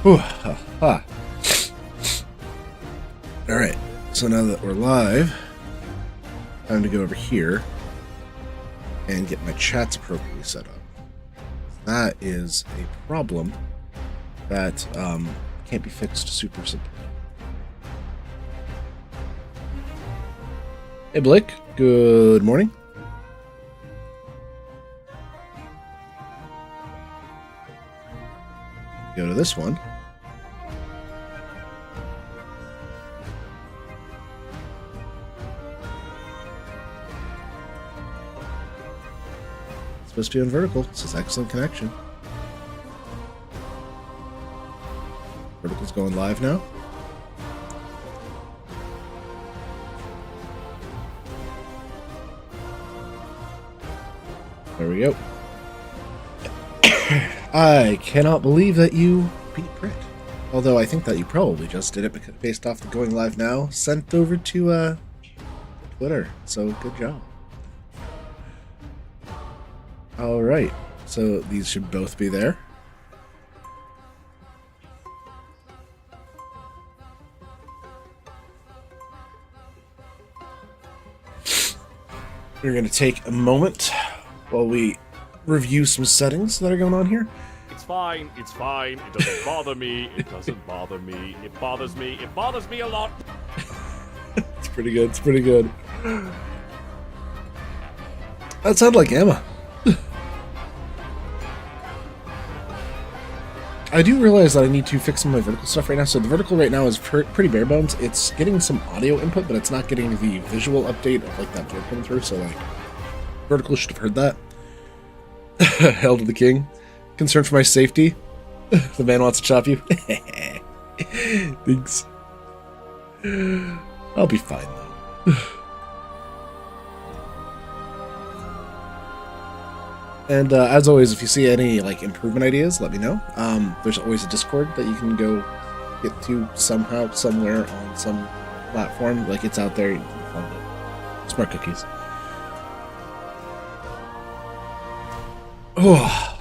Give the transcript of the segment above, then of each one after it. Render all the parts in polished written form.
Whew, ha, ha. All right, so now that we're live, time to go over here and get my chats appropriately set up. That is a problem that can't be fixed super simply. Hey Blake, good morning. Go to this one. It's supposed to be on vertical. It says excellent connection. Vertical's going live now. There we go. I cannot believe that you beat Brit. Although I think that you probably just did it based off the going live now sent over to Twitter. So good job. Alright, so these should both be there. We're going to take a moment while we review some settings that are going on here. It's fine, it doesn't bother me, it doesn't bother me, it bothers me a lot. It's pretty good, That sounded like Emma. I do realize that I need to fix some of my vertical stuff right now. So the vertical right now is pretty bare bones. It's getting some audio input, but it's not getting the visual update of like that board coming through. So like, vertical should have heard that. Hail to the king. Concerned for my safety. The man wants to chop you. Thanks. I'll be fine though. And as always, if you see any like improvement ideas, let me know. There's always a Discord that you can go get to somehow, somewhere on some platform. Like it's out there. You can find it. Smart cookies. Oh,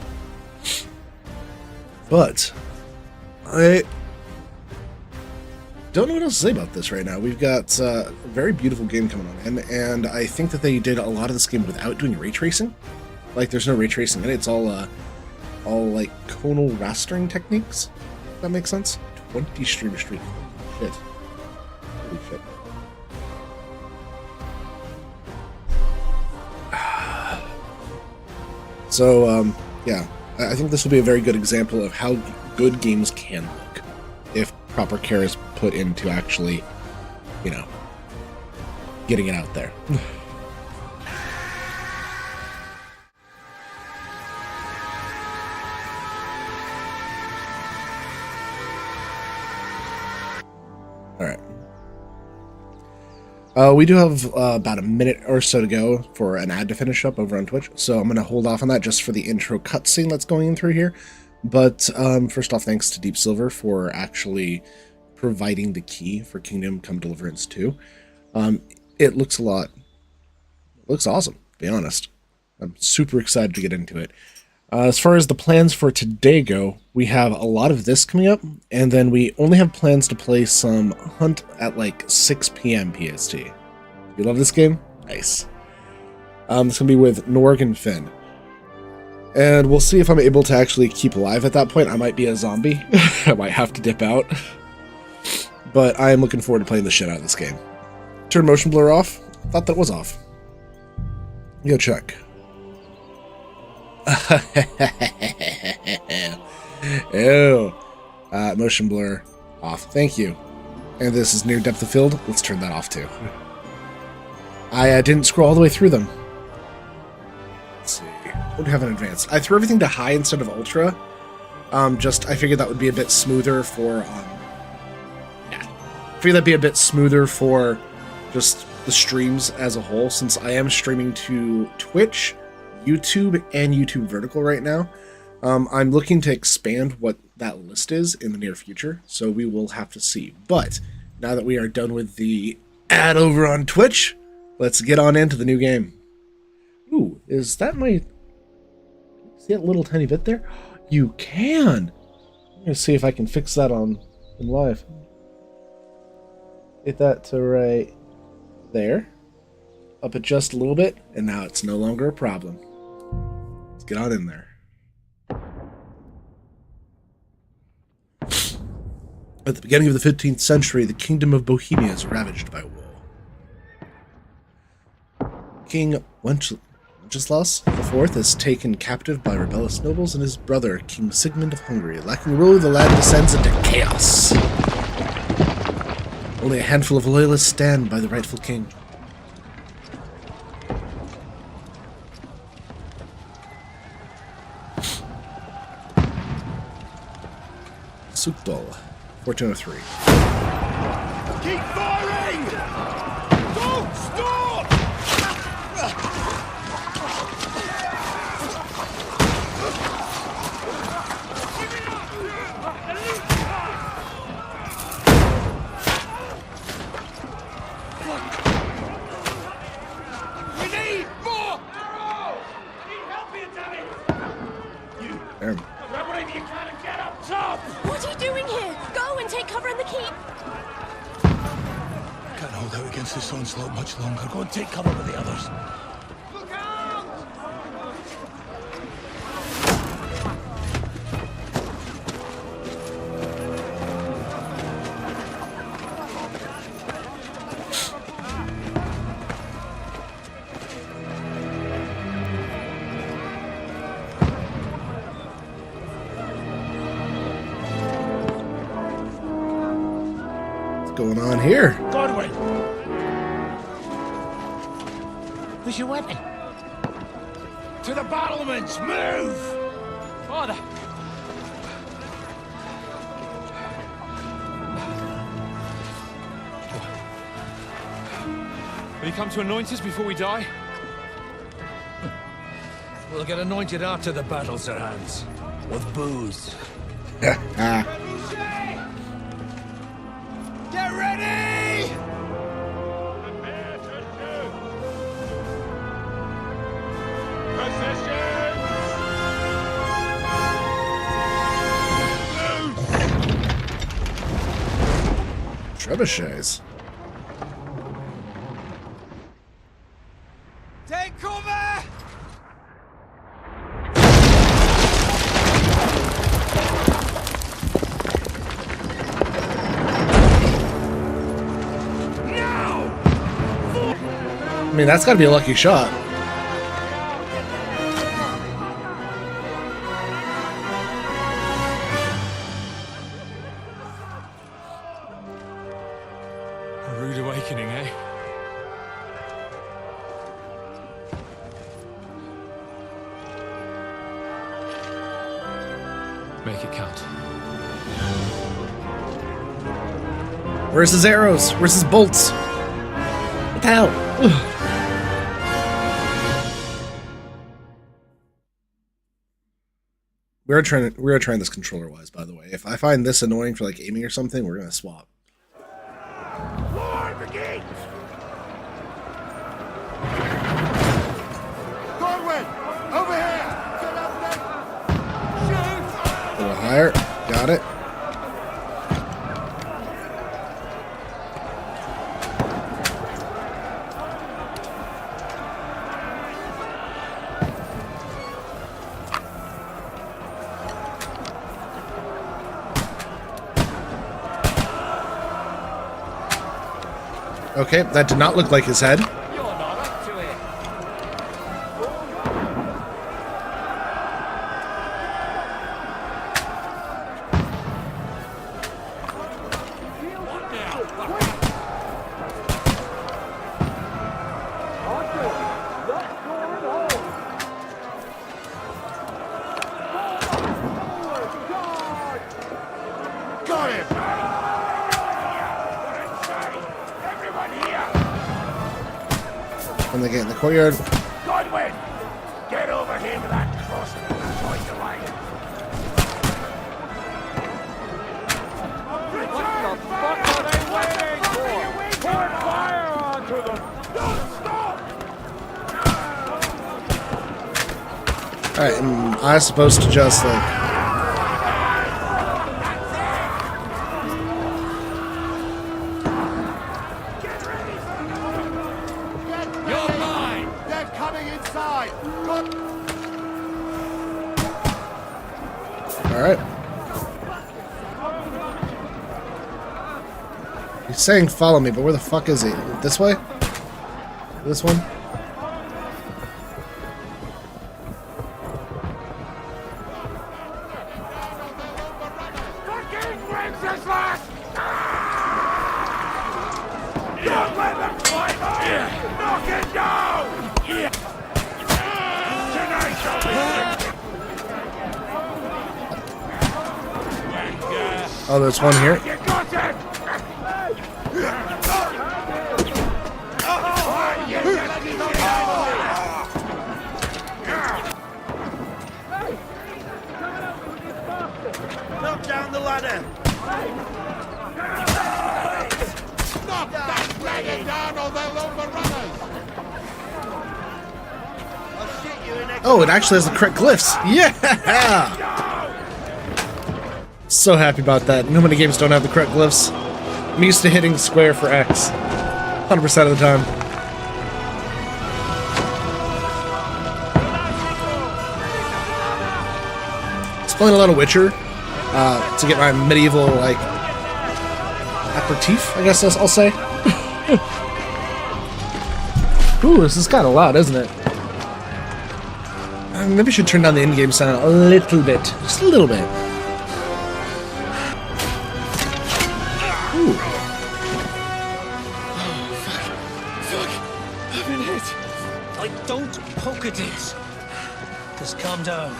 but I don't know what else to say about this right now. We've got a very beautiful game coming on, and I think that they did a lot of this game without doing ray tracing. Like, there's no ray tracing in it. It's all like conal rastering techniques. If that makes sense. 20 stream streak. Shit. Holy shit. So, yeah, I think this will be a very good example of how good games can look if proper care is put into actually, you know, getting it out there. We do have about a minute or so to go for an ad to finish up over on Twitch, so I'm going to hold off on that just for the intro cutscene that's going in through here. But first off, thanks to Deep Silver for actually providing the key for Kingdom Come Deliverance 2. It looks awesome, to be honest. I'm super excited to get into it. As far as the plans for today go, we have a lot of this coming up, and then we only have plans to play some Hunt at like 6 p.m. PST. You love this game? Nice. It's going to be with Norg and Finn. And we'll see if I'm able to actually keep alive at that point. I might be a zombie. I might have to dip out. But I am looking forward to playing the shit out of this game. Turn motion blur off? Thought that was off. Go check. Ew. Motion blur off. Thank you. And this is near depth of field. Let's turn that off too. I didn't scroll all the way through them. Let's see. What do we have in advanced? I threw everything to high instead of ultra. I figured that would be a bit smoother for yeah. I figured that'd be a bit smoother for just the streams as a whole, since I am streaming to Twitch, YouTube, and YouTube Vertical right now. I'm looking to expand what that list is in the near future, so we will have to see. But now that we are done with the ad over on Twitch, let's get on into the new game. Ooh, is that my... See that little tiny bit there? You can! Let's see if I can fix that on in live. Get that to right there. Up it just a little bit, and now it's no longer a problem. Let's get on in there. At the beginning of the 15th century, the kingdom of Bohemia is ravaged by war. King Wenceslas IV is taken captive by rebellious nobles, and his brother, King Sigmund of Hungary. Lacking ruler, the land descends into chaos. Only a handful of loyalists stand by the rightful king. Sukdal, 1403. Keep firing! Don't stop! We need more arrows! Need help here, damn it! You There. grab whatever you can and get up top! What are you doing here? Go and take cover in the keep. Can't hold out against this onslaught much longer. Go and take cover with the others. Look out! What's going on here? Godwin! Where's your weapon? To the battlements! Move! Father! Will you come to anoint us before we die? We'll get anointed after the battles are hands. With booze. Ah. Get ready! Trebuchets. Take cover! I mean, that's gotta be a lucky shot. A rude awakening, eh? Make it count. Where's his arrows? Where's his bolts? What the hell? Ugh. We are trying this controller wise, by the way. If I find this annoying for like aiming or something, we're gonna swap. Lord, the gate! Godwin! Over here! Get up there! Shoot! A little higher. Got it. Okay, that did not look like his head. You're not up to it! What now? Got him! Everyone here! When they get in the courtyard. Godwin! Get over here to that crossbow and join the line. What the fuck are they waiting for? Pour fire onto them! Don't stop! Alright, am I supposed to just like... Moving inside. Good. Alright. He's saying follow me, but where the fuck is he? This way? This one? Fucking Wenceslas! Don't let them fight on! Knock it down! Tonight shall be... Oh, there's one here. You got it! Knock down the ladder! Knock that dragon down or they'll overrun us! I'll shoot you in next Oh, it actually has the correct glyphs. Yeah! So happy about that. No many games don't have the correct glyphs. I'm used to hitting square for X 100% of the time. Just playing a lot of Witcher to get my medieval, like, aperitif, I guess I'll say. Ooh, this is kind of loud, isn't it? Maybe I should turn down the in-game sound a little bit. Just a little bit. Ooh. I've been hit. Like, don't poke at it. Just calm down.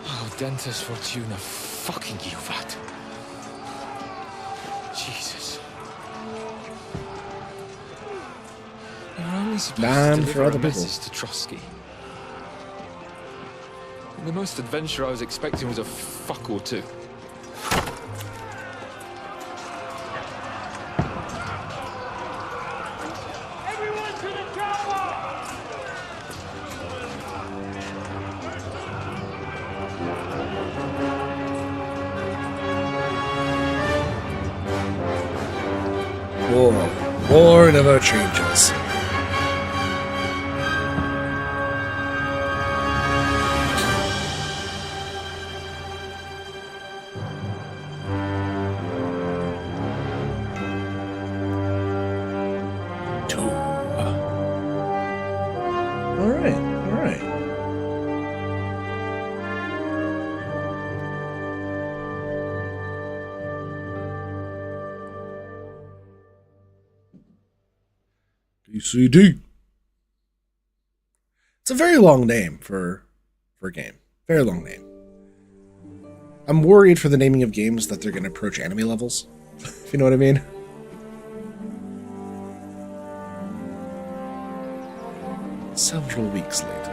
Oh, Dentes Fortuna, fucking you, Vat. Jesus. You're only supposed Man to for deliver other a people. message to Trotsky. And the most adventure I was expecting was a fuck or two. Everyone to the tower! War never changes. Alright, alright. KCD. It's a very long name for a game. Very long name. I'm worried for the naming of games that they're going to approach anime levels. If you know what I mean. Several weeks later.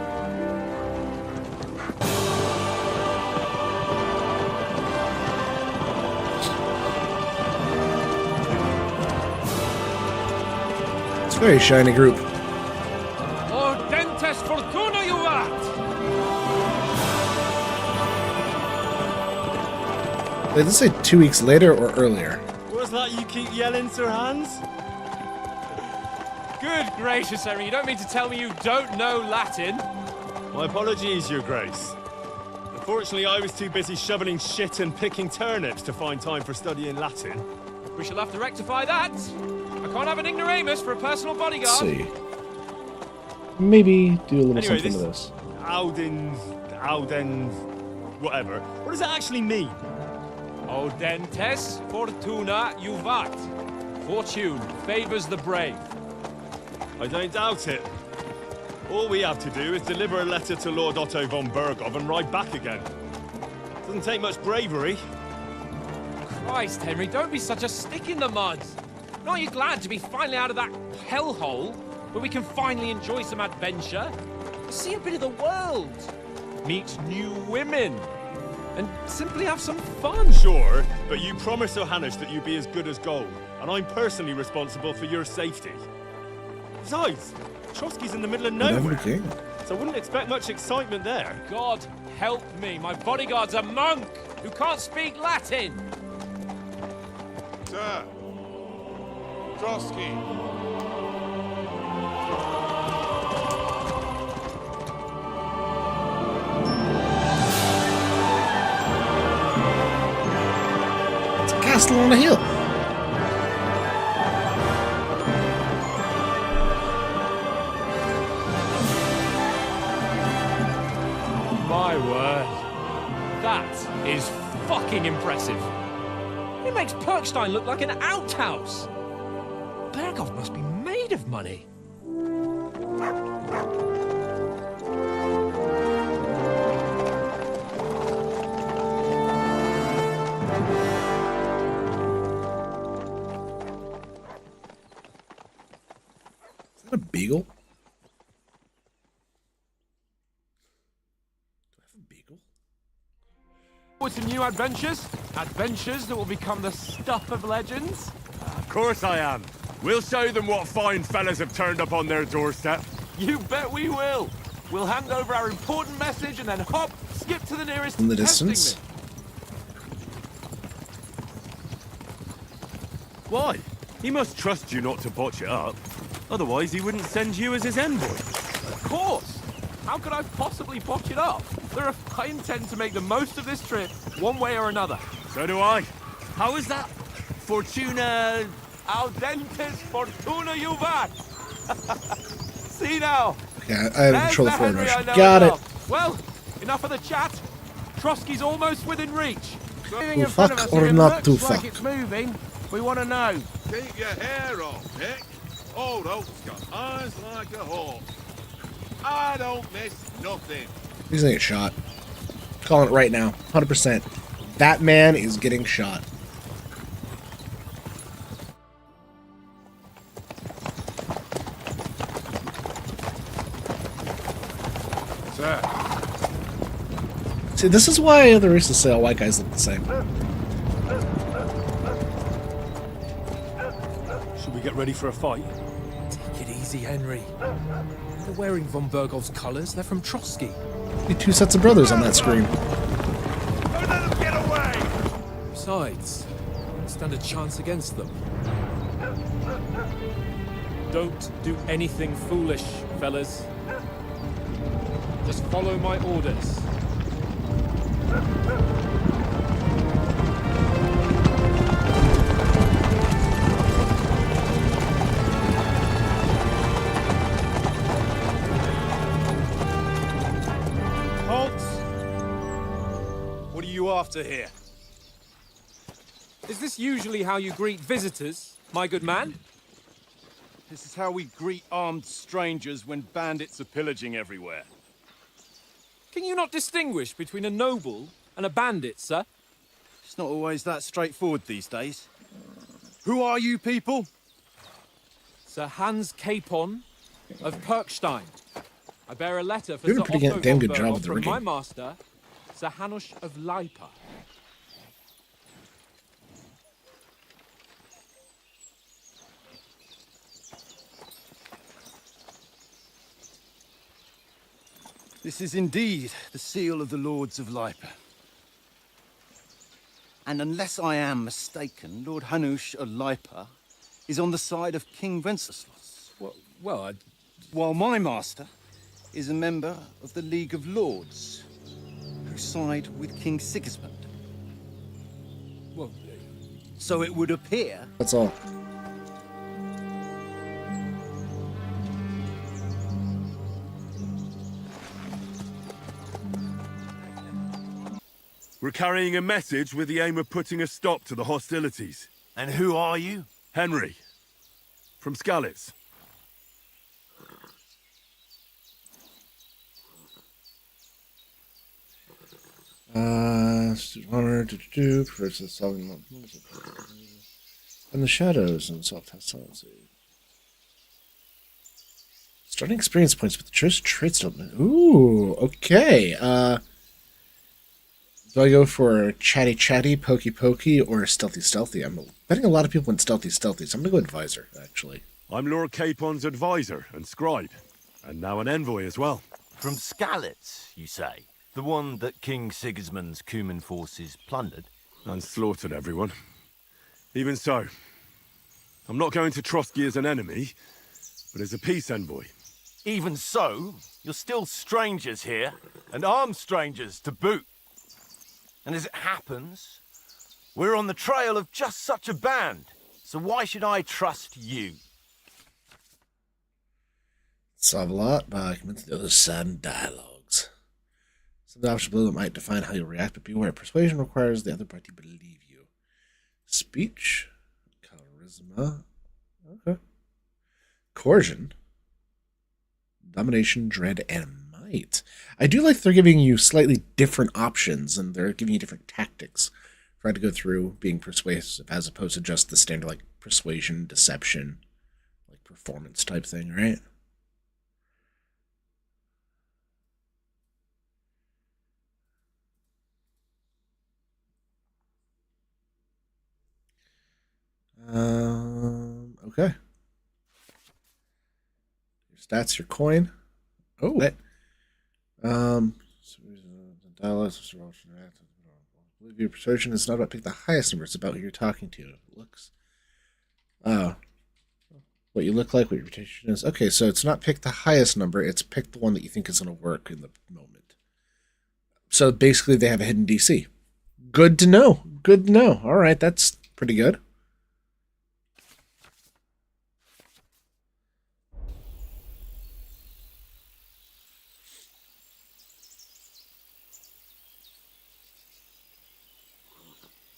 It's a very shiny group. Oh, Dentes Fortuna, you rat! Wait, did this say 2 weeks later or earlier? What's that you keep yelling, Sir Hans? Good gracious, Henry, you don't mean to tell me you don't know Latin? My apologies, Your Grace. Unfortunately, I was too busy shoveling shit and picking turnips to find time for studying Latin. We shall have to rectify that. I can't have an ignoramus for a personal Let's bodyguard. see. Maybe do a little Anyway, something to this this. Audens, whatever. What does that actually mean? Oh, Dentes Fortuna Juvat. Fortune favors the brave. I don't doubt it. All we have to do is deliver a letter to Lord Otto von Bergov and ride back again. Doesn't take much bravery. Christ, Henry, don't be such a stick in the mud. Aren't you glad to be finally out of that hellhole where we can finally enjoy some adventure? See a bit of the world, meet new women, and simply have some fun. Sure, but you promised Johannes that you'd be as good as gold, and I'm personally responsible for your safety. Besides, Trotsky's in the middle of Never nowhere, king. so I wouldn't expect much excitement there. God help me, my bodyguard's a monk who can't speak Latin. Sir, Trotsky. It's a castle on a hill. My word. That is fucking impressive. It makes Perkstein look like an outhouse. Berghoff must be made of money. Is that a beagle? Do I have a beagle? With some new adventures? Adventures that will become the stuff of legends? Of course I am. We'll show them what fine fellas have turned up on their doorstep. You bet we will. We'll hand over our important message and then hop, skip to the nearest In the testing distance? mill. Why? He must trust you not to botch it up. Otherwise, he wouldn't send you as his envoy. Of course. How could I possibly botch it up? I intend to make the most of this trip, one way or another. So do I. How is that? Fortuna... Audentes fortuna juvat. See now. Yeah, I have control of forward Henry I motion. know Got it. well. Well, enough of the chat. Trotsky's almost within reach. To fuck or not to fuck? It's moving. We want to know. Keep your hair on, Dick. Old Oak's got eyes like a hawk. I don't miss nothing. He's gonna get shot. Calling it right now. 100%. That man is getting shot. Sir. See, this is why the racists say all white guys look the same. Should we get ready for a fight? Take it easy, Henry. They're wearing von Bergov's colours. They're from Trotsky. See two sets of brothers on that screen. Don't let them get away! Besides, stand a chance against them. Don't do anything foolish, fellas. Just follow my orders. Halt! What are you after here? Is this usually how you greet visitors, my good man? This is how we greet armed strangers when bandits are pillaging everywhere. Can you not distinguish between a noble and a bandit, sir? It's not always that straightforward these days. Who are you people? Sir Hans Capon of Perkstein. I bear a letter for You're doing Sir a pretty Otto damn von good job Berghoff with the from rigging. my master, Sir Hanush of Lipa. This is indeed the seal of the Lords of Lipa. And unless I am mistaken, Lord Hanush of Lipa is on the side of King Wenceslas, Well, while my master is a member of the League of Lords, who side with King Sigismund. well, So it would appear That's all. We're carrying a message with the aim of putting a stop to the hostilities. And who are you? Henry. From Skalitz. Honor to versus selling and the shadows and self-hostility. Starting experience points with the choice traits don't. Ooh, okay. Do I go for chatty, pokey, or stealthy? I'm betting a lot of people went stealthy, so I'm gonna go advisor, actually. I'm Lord Capon's advisor and scribe. And now an envoy as well. From Skalitz, you say? The one that King Sigismund's Cuman forces plundered? And slaughtered everyone. Even so, I'm not going to trust ye as an enemy, but as a peace envoy. Even so, you're still strangers here, and armed strangers to boot. And as it happens, we're on the trail of just such a band, so why should I trust you? Solve a lot, documents, the other side, and dialogues. Some options below that might define how you'll react, but beware. Persuasion requires the other party to believe you. Speech, charisma, okay. Coercion, domination, dread, and might. I do like they're giving you slightly different options, and they're giving you different tactics. Trying to go through being persuasive as opposed to just the standard like persuasion, deception, like performance type thing, right? Okay. Your stats, your coin. Oh, that. Believe your persuasion is not about picking the highest number. It's about who you're talking to. It looks. What you look like, what your reputation is. Okay, so it's not pick the highest number. It's pick the one that you think is going to work in the moment. So basically, they have a hidden DC. Good to know. Good to know. All right, that's pretty good.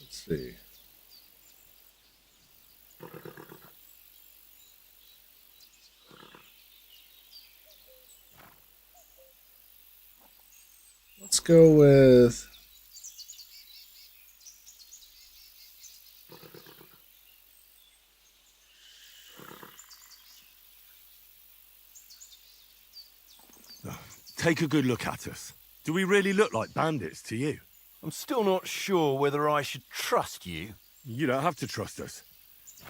Let's see. Let's go with Take a good look at us. Do we really look like bandits to you? I'm still not sure whether I should trust you. You don't have to trust us.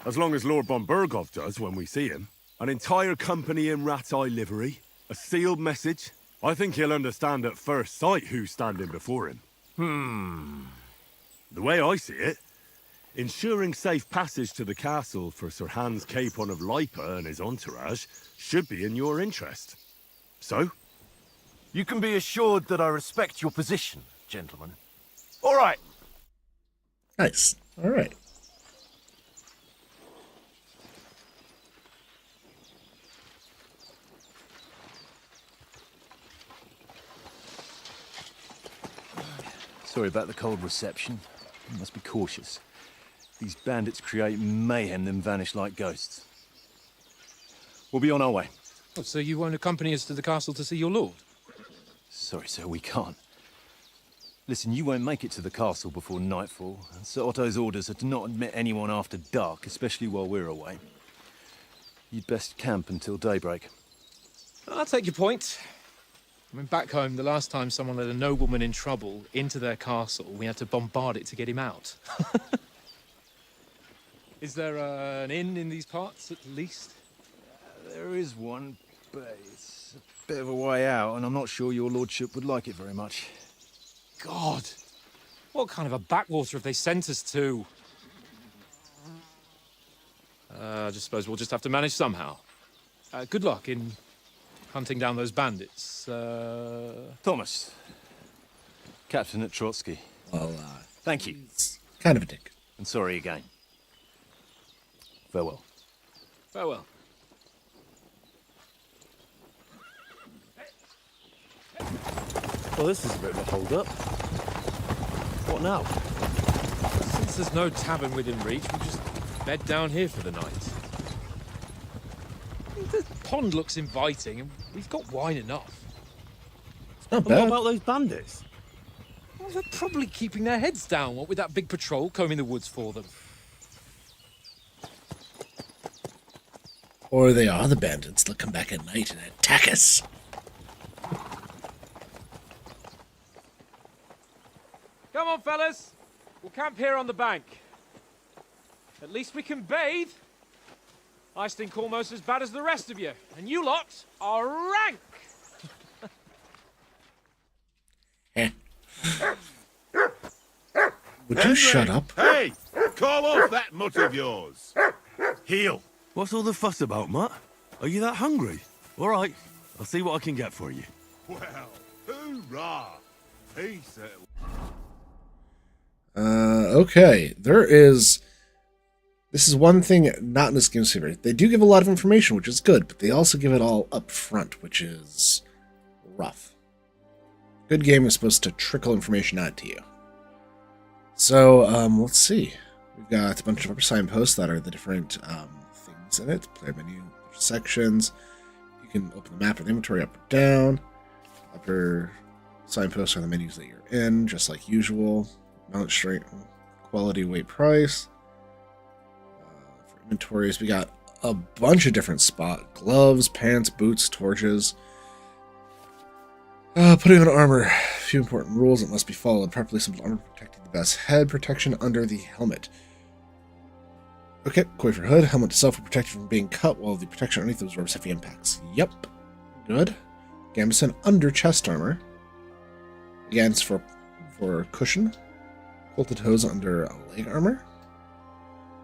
As long as Lord von Burgov does when we see him. An entire company in rat-eye livery. A sealed message. I think he'll understand at first sight who's standing before him. The way I see it, ensuring safe passage to the castle for Sir Hans Capon of Lipa and his entourage should be in your interest. So? You can be assured that I respect your position, gentlemen. All right. nice. All right. Sorry about the cold reception. You must be cautious. These bandits create mayhem, then vanish like ghosts. We'll be on our way. Oh, so you won't accompany us to the castle to see your lord? Sorry, sir, we can't. Listen, you won't make it to the castle before nightfall, and Sir Otto's orders are to not admit anyone after dark, especially while we're away. You'd best camp until daybreak. I'll take your point. I mean, back home, the last time someone let a nobleman in trouble into their castle, we had to bombard it to get him out. Is there an inn in these parts, at least? There is one, but it's a bit of a way out, and I'm not sure your lordship would like it very much. God! What kind of a backwater have they sent us to? I just suppose we'll just have to manage somehow. Good luck in hunting down those bandits. Thomas, captain at Trotsky. Well, Thank you, it's kind of a dick. and sorry again. Farewell. Farewell. Well, this is a bit of a hold-up. What now? Since there's no tavern within reach, we'll just bed down here for the night. The pond looks inviting, and we've got wine enough. It's not And bad. what about those bandits? Well, they're probably keeping their heads down, what with that big patrol combing the woods for them. Or they are the bandits. They'll come back at night and attack us. Come on, fellas. We'll camp here on the bank. At least we can bathe. I stink almost as bad as the rest of you, and you lot are rank. Would you shut up? Hey! Call off that mutt of yours! Heal. What's all the fuss about, Mutt? Are you that hungry? All right, I'll see what I can get for you. Well, hoorah! Peace at Okay. This is one thing not in this game series. They do give a lot of information, which is good, but they also give it all up front, which is rough. Good game is supposed to trickle information out to you. So, let's see. We've got a bunch of upper signposts that are the different things in it. Player menu, sections. You can open the map or the inventory up or down. Upper signposts are the menus that you're in, just like usual. Mount strength, quality, weight, price. For inventories, we got a bunch of different spot gloves, pants, boots, torches. Putting on armor. A few important rules that must be followed. Properly assembled armor protecting the best. Head protection under the helmet. Okay, Koi for hood. Helmet itself will protect you from being cut, while the protection underneath absorbs heavy impacts. Yep. Good. Gambeson under chest armor. Again, it's for cushion. Quilted hose under leg armor.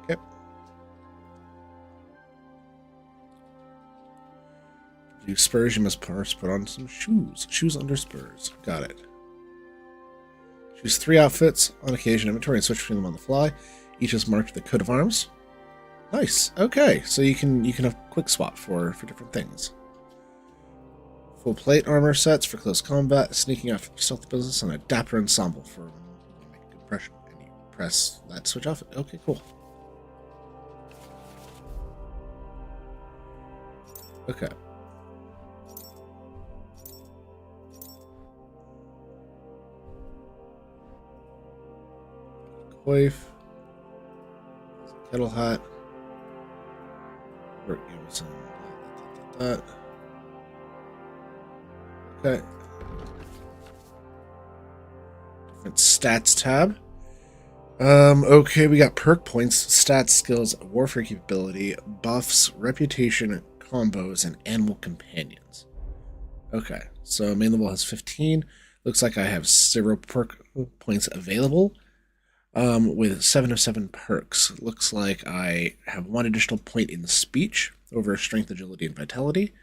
Okay. To do spurs, you must first put on some shoes. Shoes under spurs. Got it. Choose 3 outfits on occasion inventory and switch between them on the fly. Each is marked with a coat of arms. Nice. Okay, so you can have quick swap for different things. Full plate armor sets for close combat, sneaking out for stealth business, and a dapper ensemble for when you want to make a good impression. And you press that switch off. Okay, cool. Okay. Coif. Kettle hat. Give me some that. Okay. Different stats tab. Okay, we got perk points, stats, skills, warfare capability, buffs, reputation, combos, and animal companions. Okay, so main level has 15. Looks like I have 0 perk points available. With 7 of 7 perks. Looks like I have 1 additional point in speech over strength, agility, and vitality.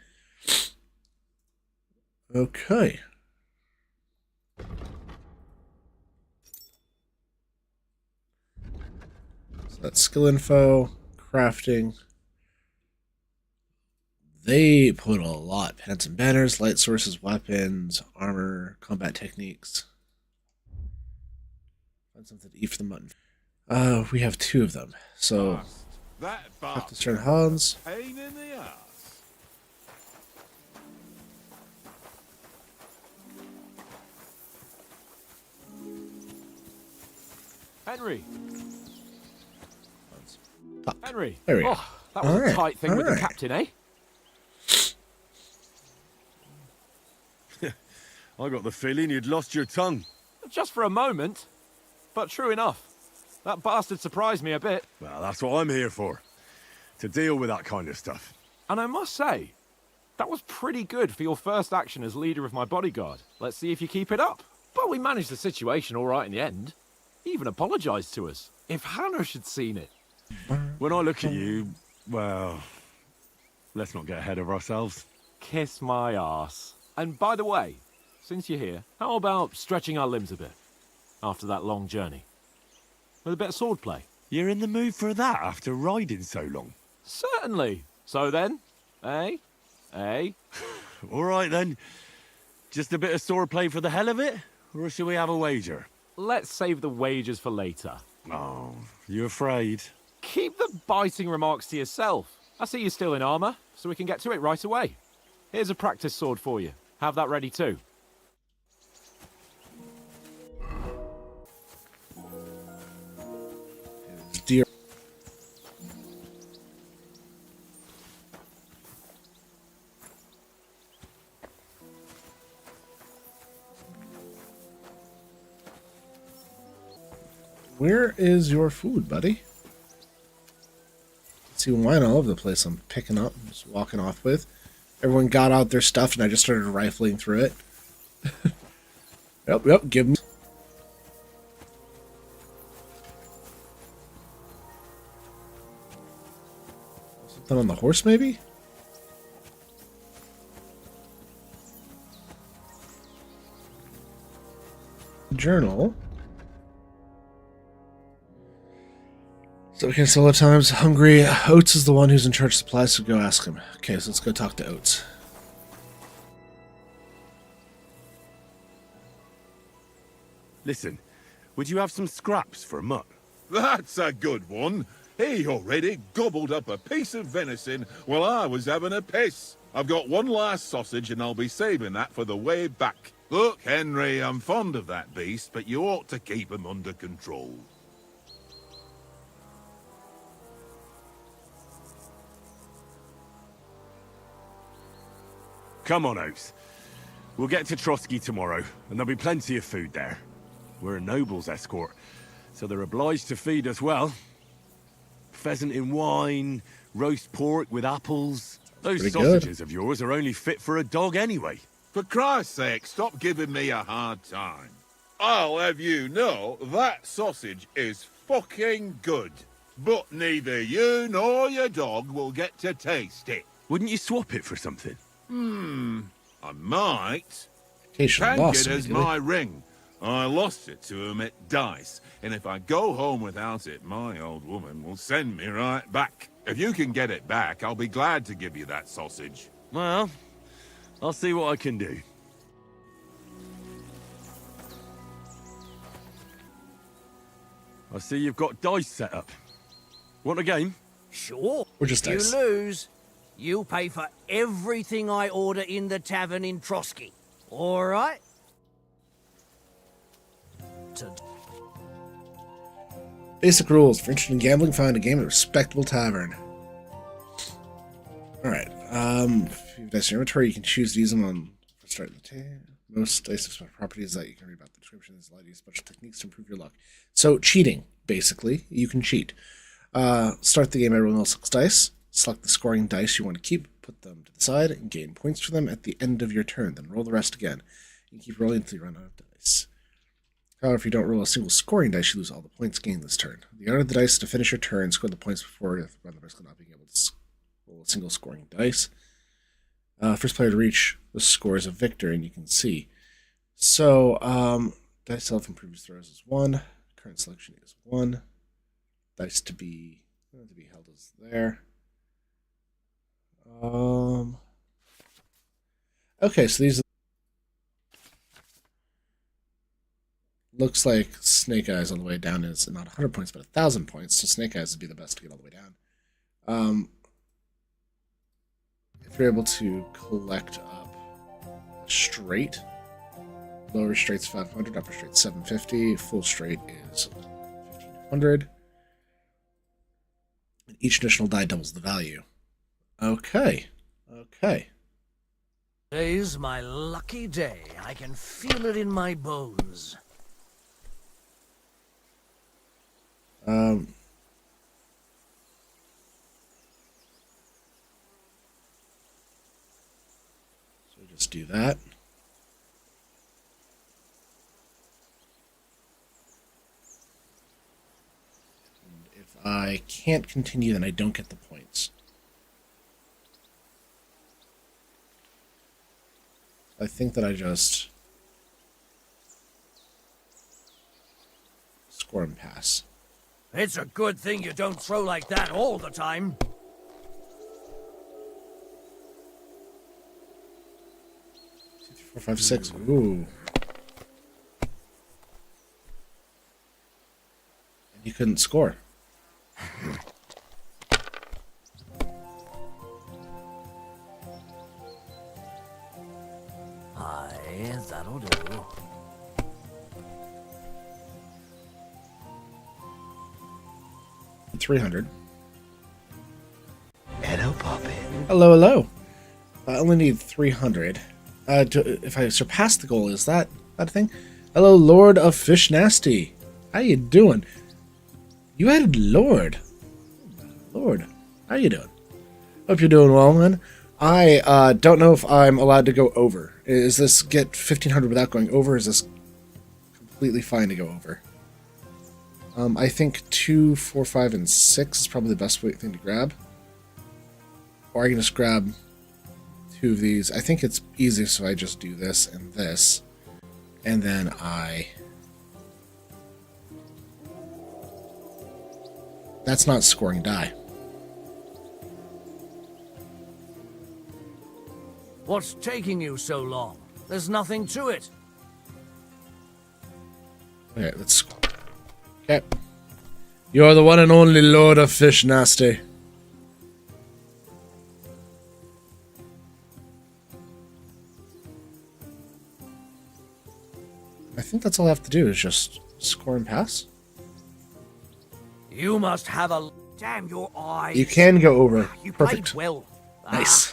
Okay. So that's skill info, crafting. They put a lot. Pennants and banners, light sources, weapons, armor, combat techniques. Find something to eat for the mutton. We have 2 of them. So, have to turn Hans. pain in the ass. Henry. Top. Henry. There we go. Oh, that was a tight thing with the captain, eh? I got the feeling you'd lost your tongue. Just for a moment. But true enough. That bastard surprised me a bit. Well, that's what I'm here for. To deal with that kind of stuff. And I must say, that was pretty good for your first action as leader of my bodyguard. Let's see if you keep it up. But we managed the situation all right in the end. He even apologized to us. If Hanosh had seen it. When I look at you, well, let's not get ahead of ourselves. Kiss my arse. And by the way, since you're here, how about stretching our limbs a bit? After that long journey. With a bit of swordplay. You're in the mood for that after riding so long? Certainly. So then, eh? Eh? All right then. Just a bit of swordplay for the hell of it? Or should we have a wager? Let's save the wagers for later. Oh, you afraid? Keep the biting remarks to yourself. I see you're still in armor, so we can get to it right away. Here's a practice sword for you. Have that ready too. Dear. Where is your food, buddy? See wine all over the place. I'm picking up, just walking off with. Everyone got out their stuff, and I just started rifling through it. Yep, give me. Then on the horse, maybe? Journal. So, okay, so a lot of times, hungry. Oates is the one who's in charge of supplies, so go ask him. Okay, so let's go talk to Oates. Listen, would you have some scraps for a mutt? That's a good one. He already gobbled up a piece of venison while I was having a piss. I've got one last sausage and I'll be saving that for the way back. Look, Henry, I'm fond of that beast, but you ought to keep him under control. Come on, Oates. We'll get to Trotsky tomorrow, and there'll be plenty of food there. We're a noble's escort, so they're obliged to feed us well. Pheasant in wine, roast pork with apples. Those Pretty sausages good. of yours are only fit for a dog anyway. For Christ's sake, stop giving me a hard time. I'll have you know that sausage is fucking good. But neither you nor your dog will get to taste it. Wouldn't you swap it for something? I might. Occasional loss Tanget is immediately. my ring. I lost it to him at dice, and if I go home without it, my old woman will send me right back. If you can get it back, I'll be glad to give you that sausage. Well, I'll see what I can do. I see you've got dice set up. Want a game? Sure. Or just you dice. lose, you pay for everything I order in the tavern in Trotsky. All right? Basic rules. For interested in gambling, find a game at a respectable tavern. Alright. If you have dice in your inventory, you can choose to use them on starting the table. Most dice have properties that you can read about the description. There's a lot of special techniques to improve your luck. So, cheating, basically. You can cheat. Start the game by rolling all 6 dice. Select the scoring dice you want to keep. Put them to the side and gain points for them at the end of your turn. Then roll the rest again. You can keep rolling until you run out of dice. However, if you don't roll a single scoring dice, you lose all the points gained this turn. The honor of the dice is to finish your turn, score the points before you run the risk of not being able to roll a single scoring dice. First player to reach the score is a victor, and you can see. So, dice self from previous throws is 1. Current selection is 1. Dice to be held is there. Okay, so these. Looks like Snake Eyes all the way down is not 100 points, but 1,000 points. So Snake Eyes would be the best to get all the way down. If you're able to collect up straight, lower straight's 500, upper straight's 750, full straight is 1,500. And each additional die doubles the value. Okay. Okay. Today's my lucky day. I can feel it in my bones. So just do that. And if I can't continue, then I don't get the points. I think that I just score and pass. It's a good thing you don't throw like that all the time. Two, three, four, 5, 6. Ooh. And you couldn't score. Aye, that'll do. 300. Hello, Poppy. Hello, hello. I only need 300. If I surpass the goal, is that a thing? Hello, Lord of Fish Nasty. How you doing? You added Lord. Lord, how you doing? Hope you're doing well, man. I don't know if I'm allowed to go over. Is this get 1,500 without going over? Or is this completely fine to go over? I think 2, 4, 5, and 6 is probably the best thing to grab. Or I can just grab 2 of these. I think it's easiest if I just do this and this. And then That's not scoring die. What's taking you so long? There's nothing to it. Okay, let's... Okay. You're the one and only Lord of Fish Nasty. I think that's all I have to do is just score and pass. You must have a... Damn your eyes. You can go over. You Perfect. played well. Nice.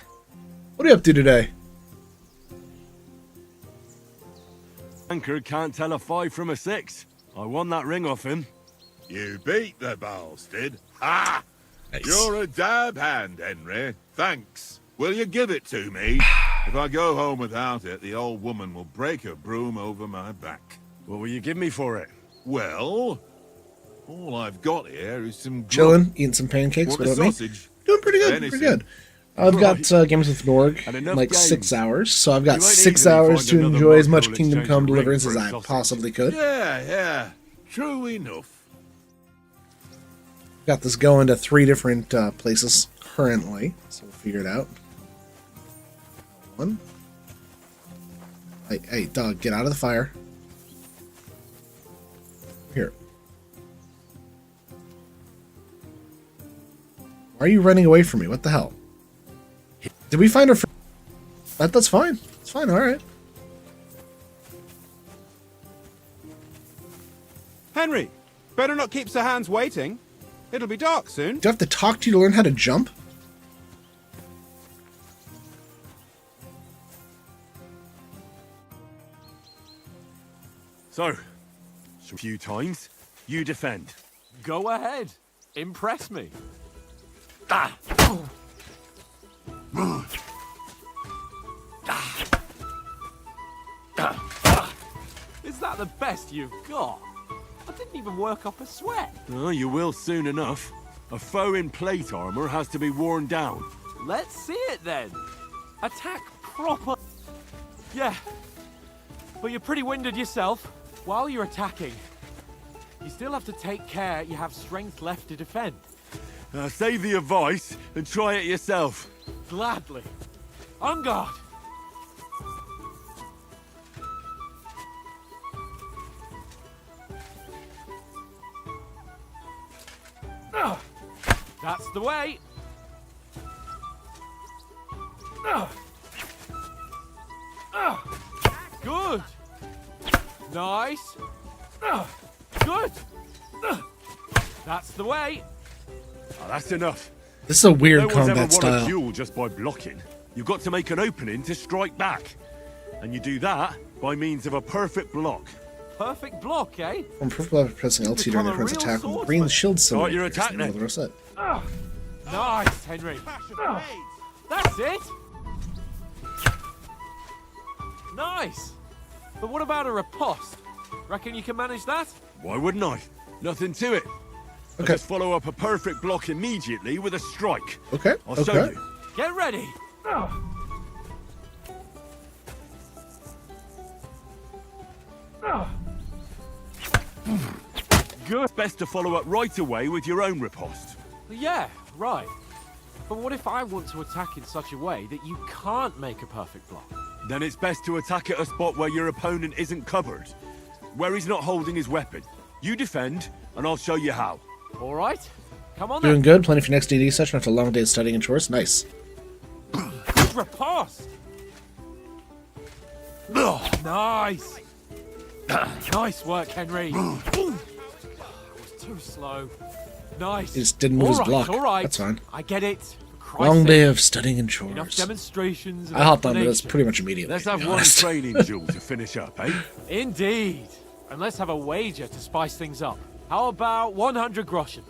What are you up to today? Anchor can't tell a 5 from a 6. I won that ring off him. You beat the bastard. Ha! Nice. You're a dab hand, Henry. Thanks. Will you give it to me? If I go home without it, the old woman will break her broom over my back. What will you give me for it? Well, all I've got here is some... Chilling, eating some pancakes. Want What a about me? sausage? Doing pretty good, Venison. pretty good. I've got games with Norg And in enough like games. 6 hours, so I've got You ain't 6 easily hours find to another enjoy as mug much who'll Kingdom exchange Come a ring Deliverance for as a I sausage. possibly could. Yeah. True enough. Got this going to 3 different places currently, so we'll figure it out. 1. Hey, dog, get out of the fire. Here. Why are you running away from me? What the hell? Did we find our friend? That's fine. It's fine, alright. Henry, better not keep Sir Hans waiting. It'll be dark soon. Do I have to talk to you to learn how to jump? So, a few times, you defend. Go ahead. Impress me. Is that the best you've got? I didn't even work up a sweat. Oh, you will soon enough. A foe in plate armor has to be worn down. Let's see it then. Attack proper. Yeah. But you're pretty winded yourself. While you're attacking, you still have to take care you have strength left to defend. Save the advice and try it yourself. Gladly. On guard. That's the way. Good. Nice. Good. That's the way. Oh, that's enough. This is a weird No one's ever combat won style. a duel just by blocking. You've got to make an opening to strike back. And you do that by means of a perfect block. Perfect block, eh? From purple pressing LT during the Become a opponent's real attack, swordsman. green shield symbol. Start your appears attack in the middle then. of the rosette. Nice, Henry. That's it. Nice. But what about a riposte? Reckon you can manage that? Why wouldn't I? Nothing to it. I Okay. just follow up a perfect block immediately with a strike. Okay. I'll show Okay. you. Get ready. Good. It's best to follow up right away with your own riposte. Yeah, right. But what if I want to attack in such a way that you can't make a perfect block? Then it's best to attack at a spot where your opponent isn't covered. Where he's not holding his weapon. You defend, and I'll show you how. All right. Come on Doing then. good. Planning for next DD session after a long day of studying and chores. Nice. Good riposte. Nice. Nice work, Henry. Ooh. I was too slow. Nice. He just didn't move his block. All right. That's fine. I get it. For Christ's Long sake. day of studying and Enough chores. demonstrations. and I hopped onto this explanation. pretty much immediately. Let's to have be one honest. training duel to finish up, eh? Indeed. And let's have a wager to spice things up. How about 100 groschen?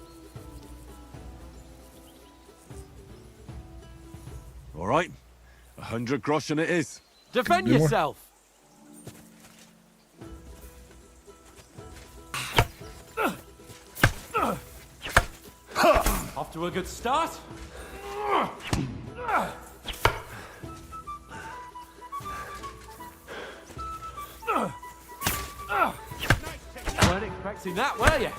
All right. 100 groschen it is. Defend do more. yourself. Off to a good start. Weren't expecting that, were you?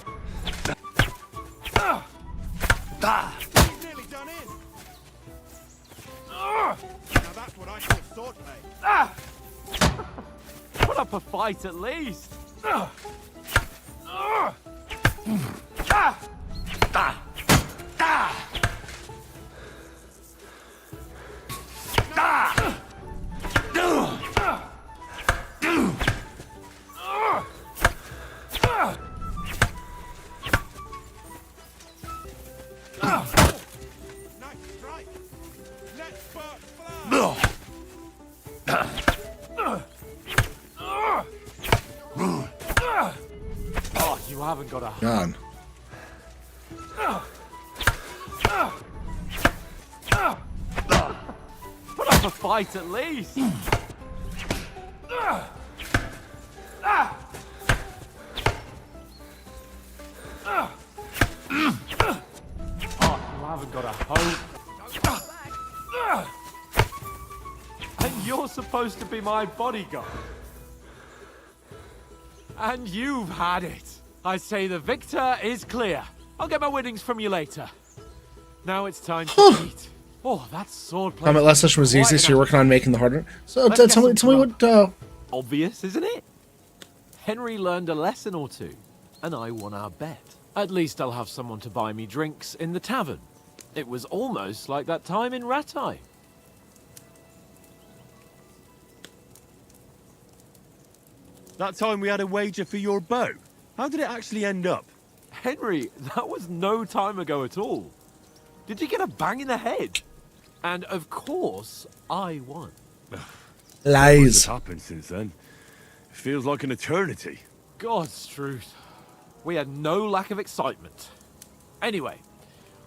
Nearly done in. Now that's what I call swordplay. Put up a fight at least. Nice strike. Let sparks fly. Oh, you haven't got a... God. Put up a fight at least. Oh, you haven't got a hope. And you're supposed to be my bodyguard. And you've had it. I say the victor is clear. I'll get my winnings from you later. Now it's time to eat. Oh, that swordplay. Last session was easy, so you're working on making the harder. So tell me what. Obvious, isn't it? Henry learned a lesson or two, and I won our bet. At least I'll have someone to buy me drinks in the tavern. It was almost like that time in Rattay. That time we had a wager for your bow. How did it actually end up? Henry, that was no time ago at all. Did you get a bang in the head? And of course, I won. Lies. What's happened since then? It feels like an eternity. God's truth. We had no lack of excitement. Anyway.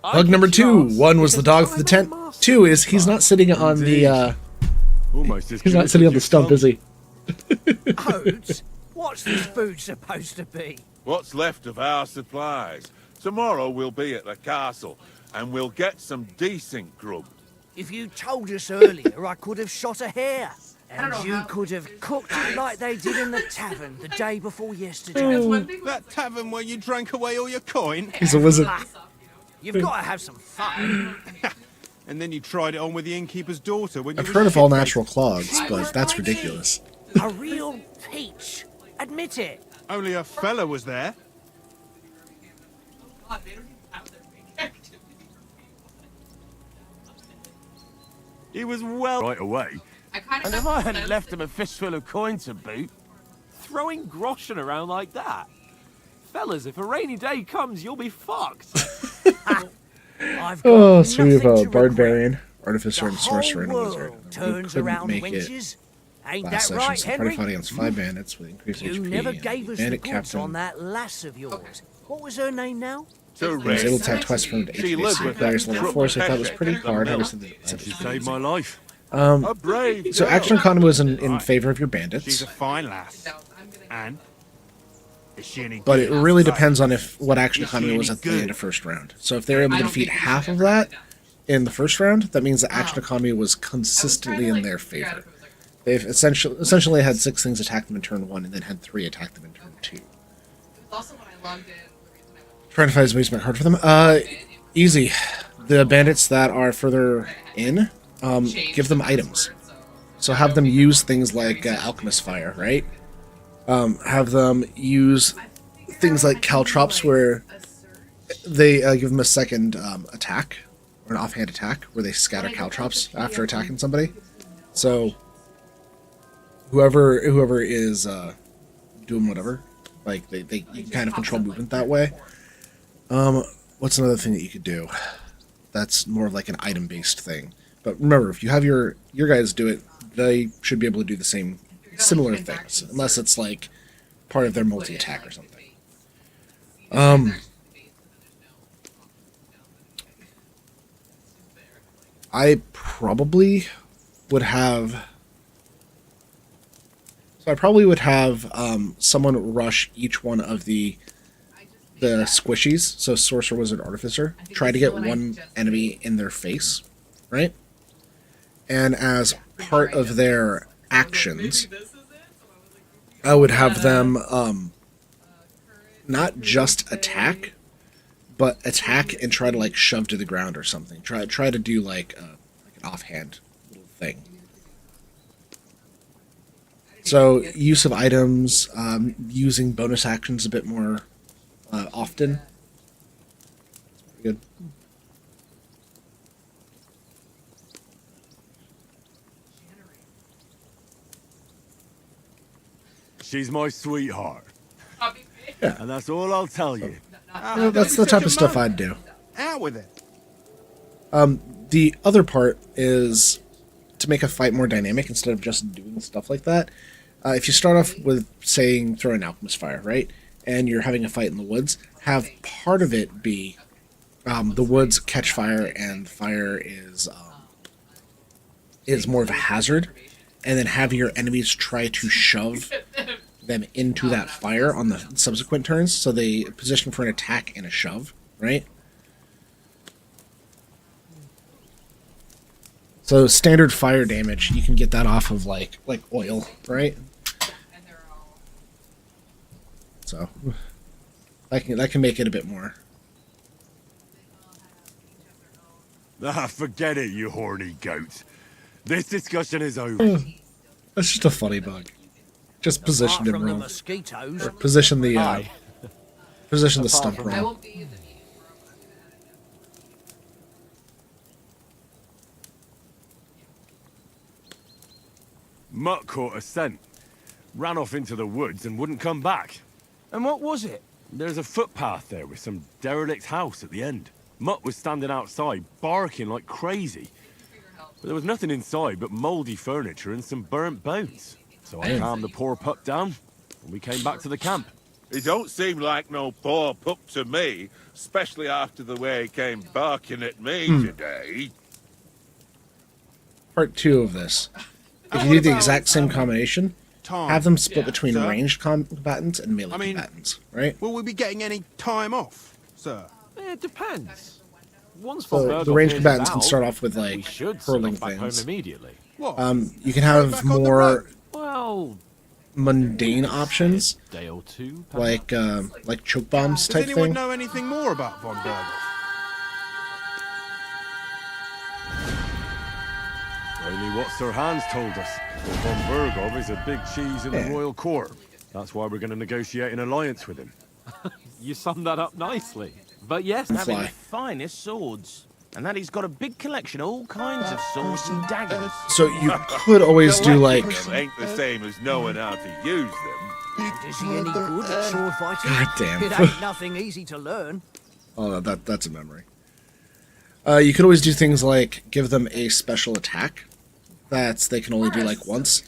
Bug number 2. 1 was the dog for the tent. 2 is he's not sitting on the Almost as he's not sitting on the stump, is he? Oats? What's this food supposed to be? What's left of our supplies. Tomorrow we'll be at the castle, and we'll get some decent grub. If you told us earlier, I could have shot a hare. And you could have cooked it like they did in the tavern the day before yesterday. That tavern where you drank away all your coin? He's a wizard. You've got to have some fun. And then you tried it on with the innkeeper's daughter when you I've were heard of all shit-faced. natural clogs, but that's ridiculous. A real peach. Admit it. Only a fella was there. He was well right away. And if I hadn't left him a fistful of coin to boot, Throwing groschen around like that? Fellas, if a rainy day comes, you'll be fucked. I've got Oh, so we have nothing a to barbarian, artificer, The and sorcerer and a whole wizard. world We turns couldn't around make it wenches. Ain't last that session, right, so party Henry? fought against 5 bandits with increased You HP. never and gave us the bandit goods captain on that lass of yours. What was her name now? So He was able to attack twice from the She HP. lived So with players that level 4, so that was pretty hard. She saved my life. a brave So girl. action economy was in favor of your bandits. She's a fine lass. And? Is she any But good? it really depends on if what action Is she economy was any at the good? end of first round. So if they're able to defeat half of that in the first round, that means the action economy was consistently in their favor. They've essentially had 6 things attack them in turn 1 and then had 3 attack them in turn 2. Trying to find ways to make it hard for them. Easy. The bandits that are further in, give them items. So have them use things like alchemist fire, right? Have them use things like caltrops, where they give them a second attack, or an offhand attack, where they scatter caltrops after attacking somebody. So whoever is doing whatever, like they you can kind of control movement that way. What's another thing that you could do? That's more of like an item-based thing. But remember, if you have your guys do it, they should be able to do the same similar things, unless it's like part of their multi-attack or something. I probably would have. So I probably would have someone rush each one of the squishies. So sorcerer, wizard, artificer. Try to get one enemy in their face, right? and as part of their actions, I would have them not just attack, but attack and try to like shove to the ground or something. Try to do like an offhand little thing. So use of items, using bonus actions a bit more often. That's pretty good. She's my sweetheart. Yeah. And that's all I'll tell you. That's the type of stuff I'd do. Out with it. The other part is to make a fight more dynamic instead of just doing stuff like that. If you start off with saying throw an alchemist fire, right, and you're having a fight in the woods, have part of it be the woods catch fire and the fire is more of a hazard, and then have your enemies try to shove them into that fire on the subsequent turns, so they position for an attack and a shove, right? So standard fire damage, you can get that off of like oil, right? So that can make it a bit more. Ah, forget it, you horny goat. This discussion is over. That's just a funny bug. Just position him Apart from the wrong. mosquitoes. Or position the position the stump I wrong. won't be in the meeting. Mutt caught a scent, ran off into the woods and wouldn't come back. And what was it? There's a footpath there with some derelict house at the end. Mutt was standing outside, barking like crazy. But there was nothing inside but mouldy furniture and some burnt bones. So I calmed the poor pup down, and we came back to the camp. He don't seem like no poor pup to me, especially after the way he came barking at me today. Part 2 of this. If you do the exact same combination, have them split between sir? ranged combatants and melee I mean- combatants, right? Will we be getting any time off, sir? It depends. Once So Von the Berghoff ranged hears combatants it's can out, start off with we like should hurling send back home things. immediately. What? You can have back on the more road? Well, mundane options, day or two. perhaps. like choke bombs Does type anyone thing. know anything more about Von Berghoff? Only what Sir Hans told us. That Von Berghoff is a big cheese in the royal court. That's why we're going to negotiate an alliance with him. You summed that up nicely. But yes, And Having fly. the finest swords. And that he's got a big collection of all kinds of swords and daggers. So you could always do like, Them ain't the same as knowing how to use them. And is he any good at sword fighting? God damn. It ain't nothing easy to learn. oh, that's a memory. You could always do things like give them a special attack that they can only do like once.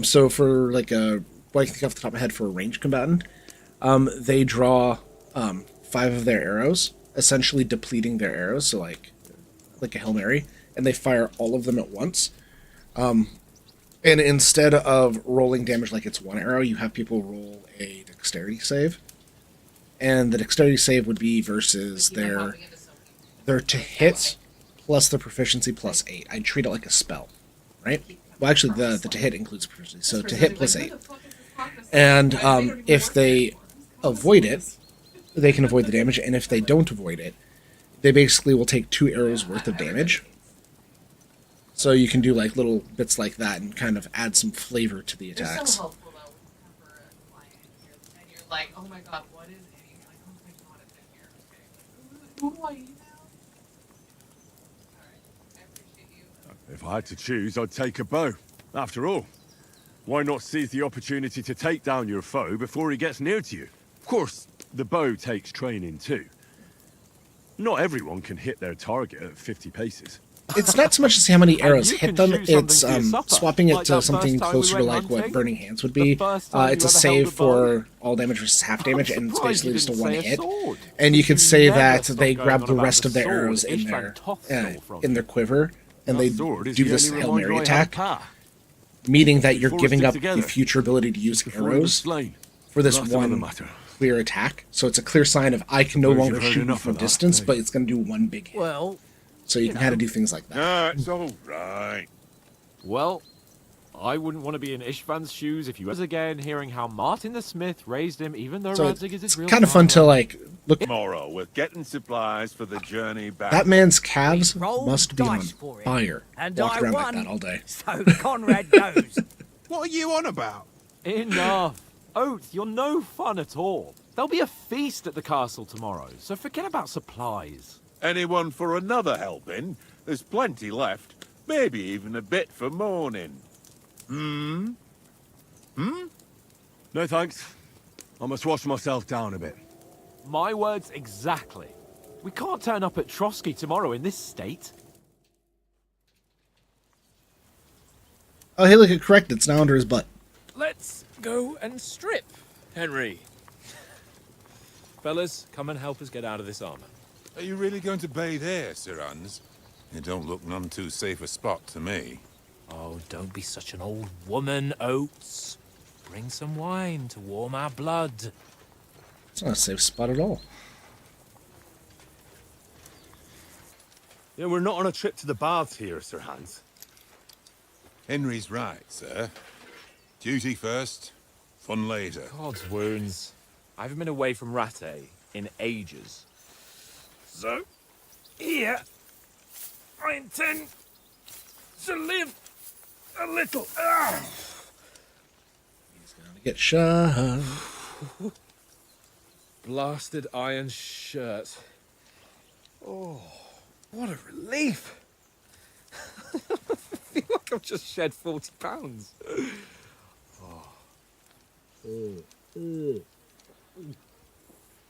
So for like what I can think off the top of my head for a ranged combatant, they draw 5 of their arrows, essentially depleting their arrows, so like a Hail Mary, and they fire all of them at once. And instead of rolling damage like it's one arrow, you have people roll a dexterity save. And the dexterity save would be versus their to hit plus the proficiency plus 8. I'd treat it like a spell, right? Well, actually, the to hit includes proficiency, so to hit plus 8. And if they avoid it, they can avoid the damage, and if they don't avoid it, they basically will take 2 arrows worth of damage. So you can do like little bits like that and kind of add some flavor to the attacks. They're so helpful though when you cover a client and you're like, oh my god, what is it? And you're like, oh my god, it's in here. Okay. Who do I email? Alright. I appreciate you. If I had to choose, I'd take a bow. After all, why not seize the opportunity to take down your foe before he gets near to you? Of course, the bow takes training too. Not everyone can hit their target at 50 paces. It's not so much to see how many arrows you hit can them, choose something it's for your supper, swapping it like to that something first time we closer to went like what hunting. Burning Hands would be. first time It's a you ever save held a bow. for all damage versus half damage, and it's surprised basically you just a didn't one say a hit. sword. And you could You say never that stop they going grab on the about rest the of their sword arrows that in Ishvan their Toth stole from in their quiver, and they That sword is do the this only Hail reminder Mary I have attack, Pa. meaning that you're Before we giving stick up together, the future ability to use before he was arrows slain. for this That's another one matter. clear attack. So it's a cir sign of I can no Suppose longer you've heard shoot you enough from of that, distance, eh? but it's going to do one big hit. Well, So you can kind of do things like that. Ah, it's all right. Well, I wouldn't want to be in Ishvan's shoes if he was again hearing how Martin the Smith raised him, even though So Radzig is his it's real kind of fun to father. like look. Tomorrow, we're getting supplies for the journey back. That man's calves We rolled must be on dice for it, fire. and Walking I around like won. that all day. So Conrad goes. What are you on about? Enough. Oath, you're no fun at all. There'll be a feast at the castle tomorrow, so forget about supplies. Anyone for another helping? There's plenty left. Maybe even a bit for morning. No thanks. I must wash myself down a bit. My words exactly. We can't turn up at Trotsky tomorrow in this state. Oh, hey, look, it correct. It's now under his butt. Let's go and strip, Henry. Fellas, come and help us get out of this armor. Are you really going to bathe here, Sir Hans? It don't look none too safe a spot to me. Oh, don't be such an old woman, Oates. Bring some wine to warm our blood. It's not a safe spot at all. Yeah, we're not on a trip to the baths here, Sir Hans. Henry's right, sir. Duty first, fun later. God's wounds. I haven't been away from Rattay in ages. So, here, I intend to live a little. Get shot. Blasted iron shirt. Oh, what a relief. I feel like I've just shed 40 pounds.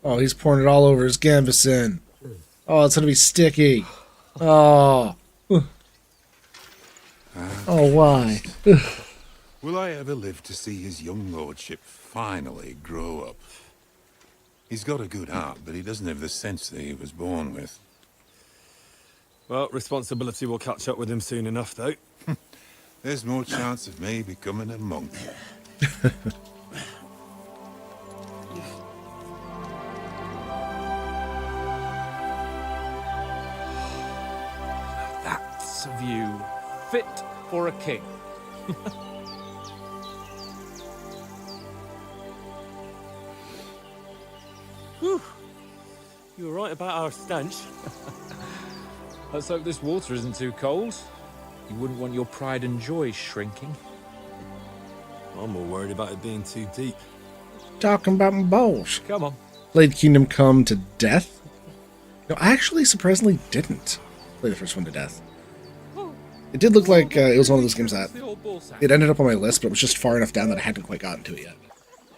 Oh, he's pouring it all over his gambeson. Oh, it's gonna be sticky. Oh. Oh, why? Will I ever live to see his young lordship finally grow up? He's got a good heart, but he doesn't have the sense that he was born with. Well, responsibility will catch up with him soon enough, though. There's more chance of me becoming a monk. That's a view fit for a king. Whew. You were right about our stench. Let's hope this water isn't too cold. You wouldn't want your pride and joy shrinking. I'm more worried about it being too deep. Talking about my balls. Come on. Played Kingdom Come to death? No, I actually surprisingly didn't play the first one to death. It did look like it was one of those games that it ended up on my list, but it was just far enough down that I hadn't quite gotten to it yet.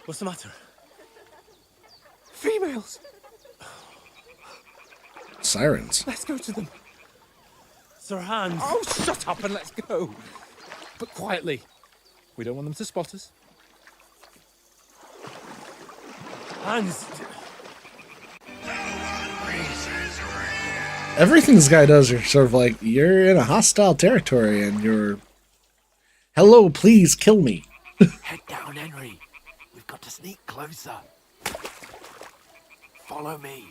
What's the matter? Females! Sirens. Let's go to them. Sir Hans. Oh, shut up and let's go. But quietly. We don't want them to spot us. Hans. Everything this guy does, you're sort of like, you're in a hostile territory and you're... Hello, please kill me. Head down, Henry. We've got to sneak closer. Follow me.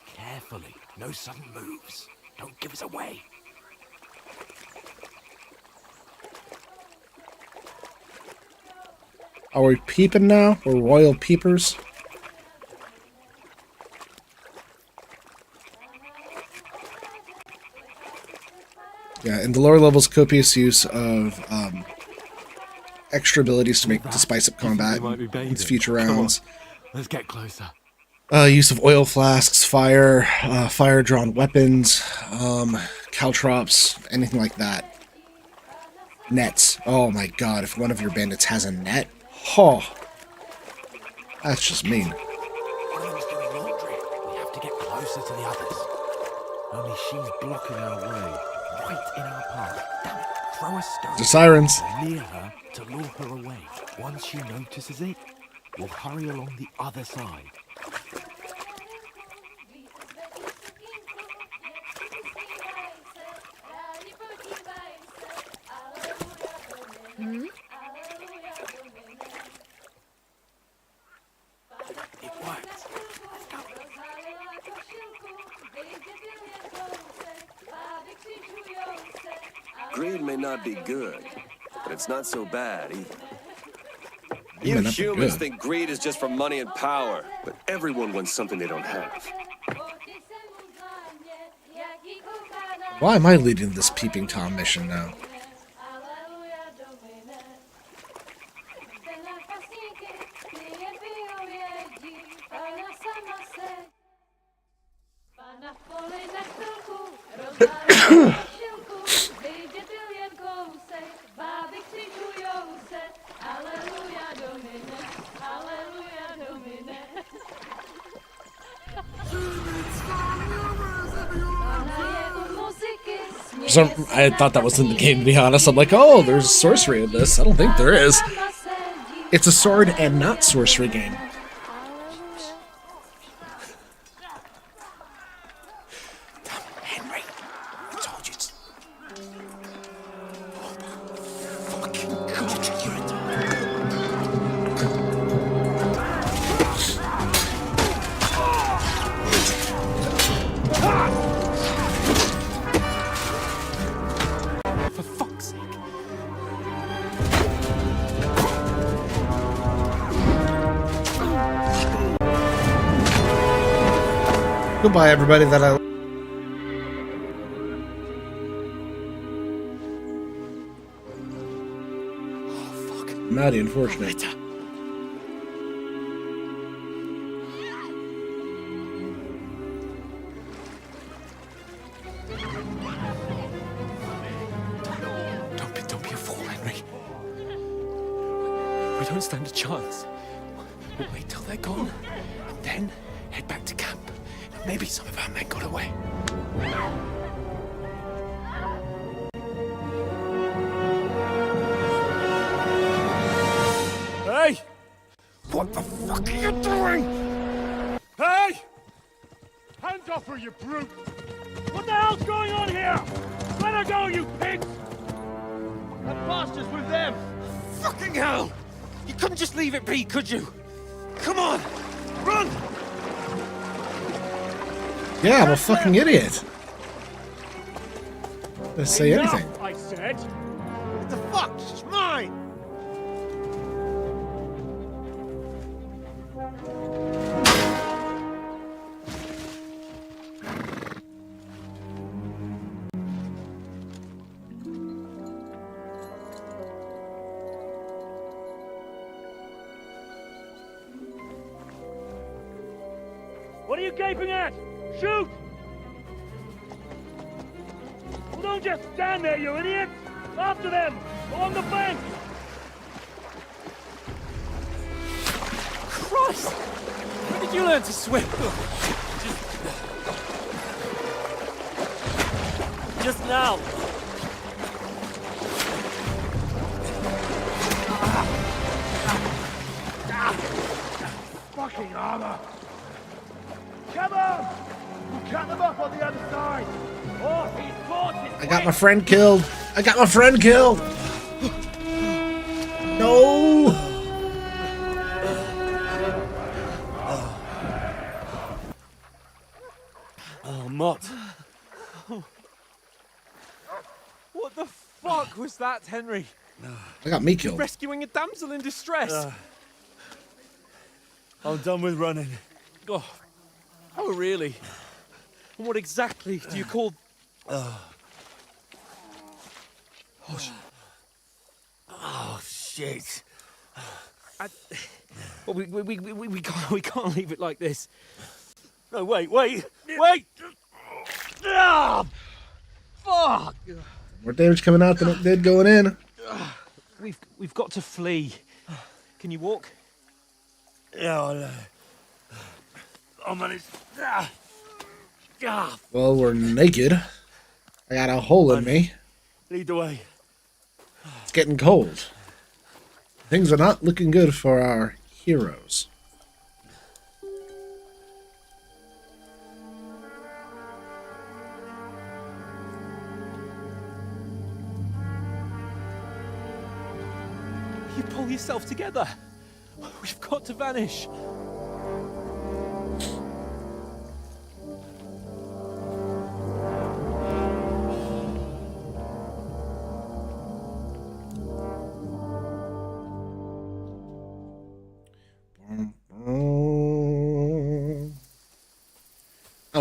Carefully. No sudden moves. Don't give us away. Are we peeping now? We're royal peepers? Yeah, in the lower levels, copious use of extra abilities to spice up combat. It's future rounds. Let's get closer. Use of oil flasks, fire, fire-drawn weapons, caltrops, anything like that. Nets. Oh my god, if one of your bandits has a net, oh, that's just mean. One of them's doing laundry. We have to get closer to the others. Only she's blocking our way, right in our path. Damn it, throw a stone. The sirens. Near her to lure her away. Once she notices it, we'll hurry along the other side. Hmm? It works. Let's go. Greed may not be good, but it's not so bad either. It You may not be humans good. think greed is just for money and power, but everyone wants something they don't have. Why am I leading this Peeping Tom mission now? I thought that was in the game, to be honest. I'm like, oh, there's sorcery in this. I don't think there is. It's a sword and not sorcery game. Henry, I told you to... For fuck's sake. Goodbye, everybody that I... Mighty unfortunate. Don't be a fool, Henry. We don't stand a chance. We'll wait till they're gone, and then head back to camp. Maybe some of our men got away. Hey! What the fuck are you doing? Hey! Hands off her, you brute! What the hell's going on here? Let her go, you pigs! That bastard's with them! Fucking hell! You couldn't just leave it be, could you? Come on! Run! Yeah, I'm a fucking idiot. Let's say anything. I said! What the fuck? It's mine! What are you gaping at? Shoot! Well, don't just stand there, you idiots! After them! Along the bank! Christ! When did you learn to swim? Just now! Fucking armor! Come on! We'll cut them off on the other side! Oh, he's caught it! I got my friend killed. I got my friend killed. No. Oh, Mott. What the fuck was that, Henry? I got me killed. Rescuing a damsel in distress. I'm done with running. Oh, really? And what exactly do you call... Oh, shit. Well, we can't leave it like this. No, wait! Ah! Fuck! More damage coming out than it did going in. We've got to flee. Can you walk? Yeah, I'll manage. Well, we're naked. I got a hole in me. Lead the way. It's getting cold. Things are not looking good for our heroes. You pull yourself together. We've got to vanish.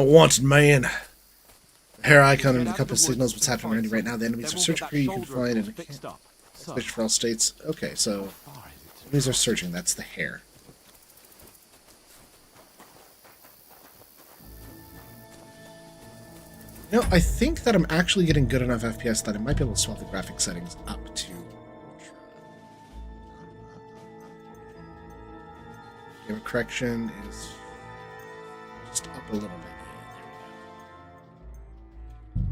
wanted man. The hair icon and the compass signals what's happening around you right now. The enemies are searching for you. You can find and switch for all states. Okay, so enemies are searching. That's the hair. You know, I think that I'm actually getting good enough FPS that I might be able to swap the graphic settings up to ultra. Game correction is just up a little bit.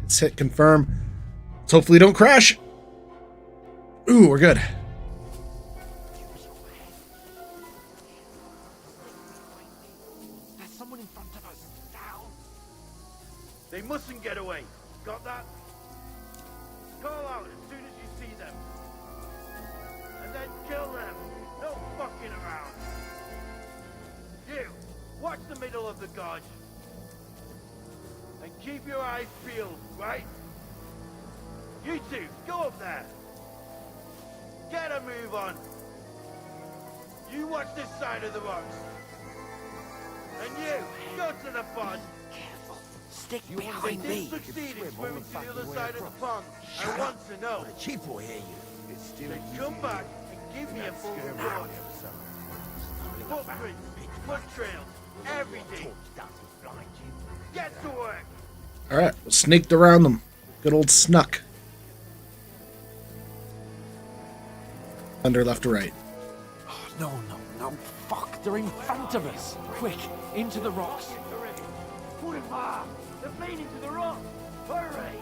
Let's hit confirm. Let's hopefully don't crash. Ooh, we're good. There's someone in front of us. Down. They mustn't get away. Got that? Call out as soon as you see them. And then kill them. No fucking around. You, watch the middle of the gorge. And keep your eyes peeled, right? You two, go up there. Get a move on. You watch this side of the rocks. And you, go to the pond. Careful. Stick They behind did me. succeed in swimming to the other side of the pond. I want to know. The chief will hear you. Then come back and give me a full report. Footprints, foot trails, everything. Get to work. Alright, we sneaked around them. Good old snuck. Under, left, or right. Oh, no. Fuck, they're in front of us. Quick, into the rocks. Put it far. They're bleeding to the rock. Hurry.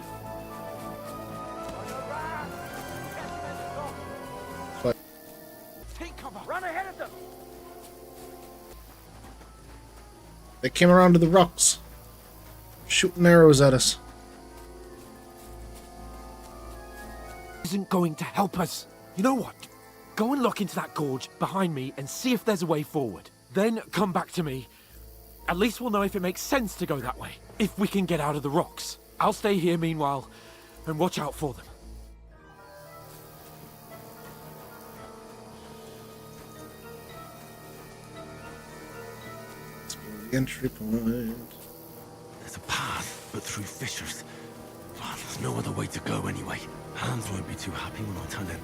But Take cover. Run ahead of them. they came around to the rocks. Shooting arrows at us. Isn't going to help us. You know what? Go and look into that gorge behind me and see if there's a way forward. Then come back to me. At least we'll know if it makes sense to go that way. If we can get out of the rocks. I'll stay here meanwhile and watch out for them. Let's go to the entry point. There's a path, but through fissures. Oh, there's no other way to go anyway. Hans won't be too happy when I tell him.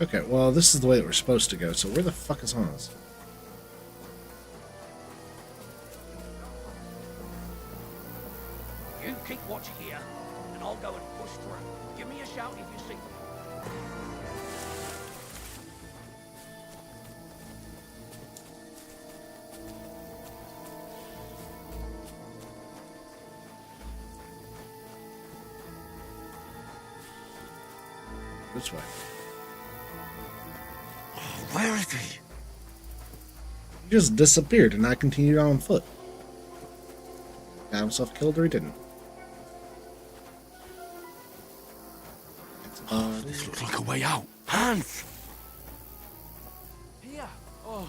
Okay, well, this is the way that we're supposed to go, so where the fuck is Hans? You keep watch here, and I'll go and push through. Give me a shout if you see them. This way. Where is he? He just disappeared, and I continued on foot. Got himself killed, or he didn't. This looks like a way out. Hans! Here. Oh,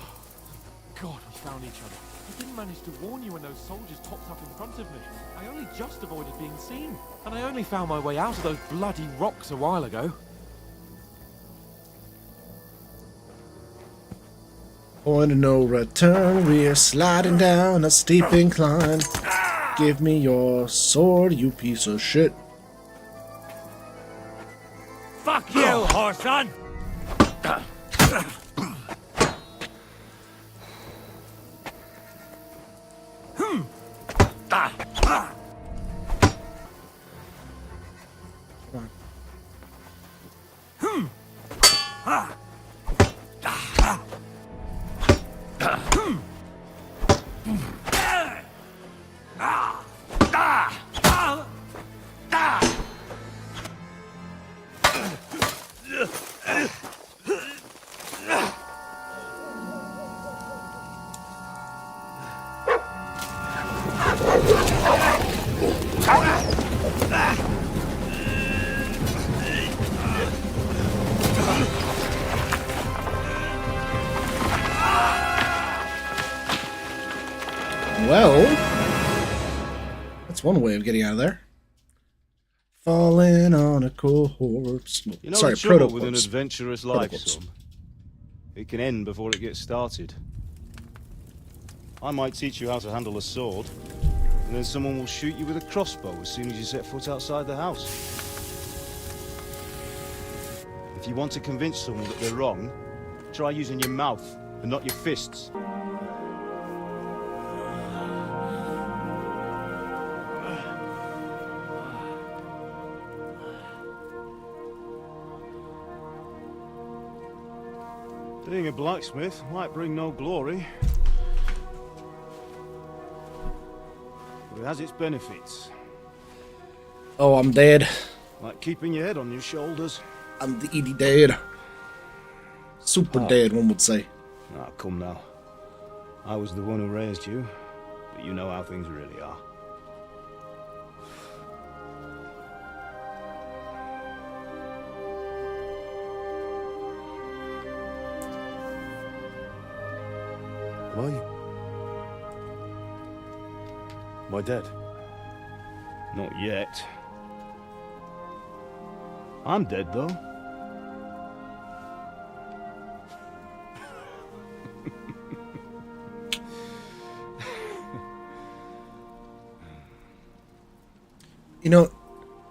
God, we found each other. I didn't manage to warn you when those soldiers popped up in front of me. I only just avoided being seen. And I only found my way out of those bloody rocks a while ago. Point of no return, we're sliding down a steep incline. Give me your sword, you piece of shit. Fuck you, whoreson! Well, That's one way of getting out of there. Falling on a corpse. You know Sorry, the trouble proto with an corpse. adventurous life, son? It can end before it gets started. I might teach you how to handle a sword, and then someone will shoot you with a crossbow as soon as you set foot outside the house. If you want to convince someone that they're wrong, try using your mouth and not your fists. Being a blacksmith might bring no glory, but it has its benefits. Oh, I'm dead. Like keeping your head on your shoulders. I'm the Edie dead. Super dead, one would say. Ah, come now. I was the one who raised you, but you know how things really are. Am I dead? Not yet. I'm dead, though. You know,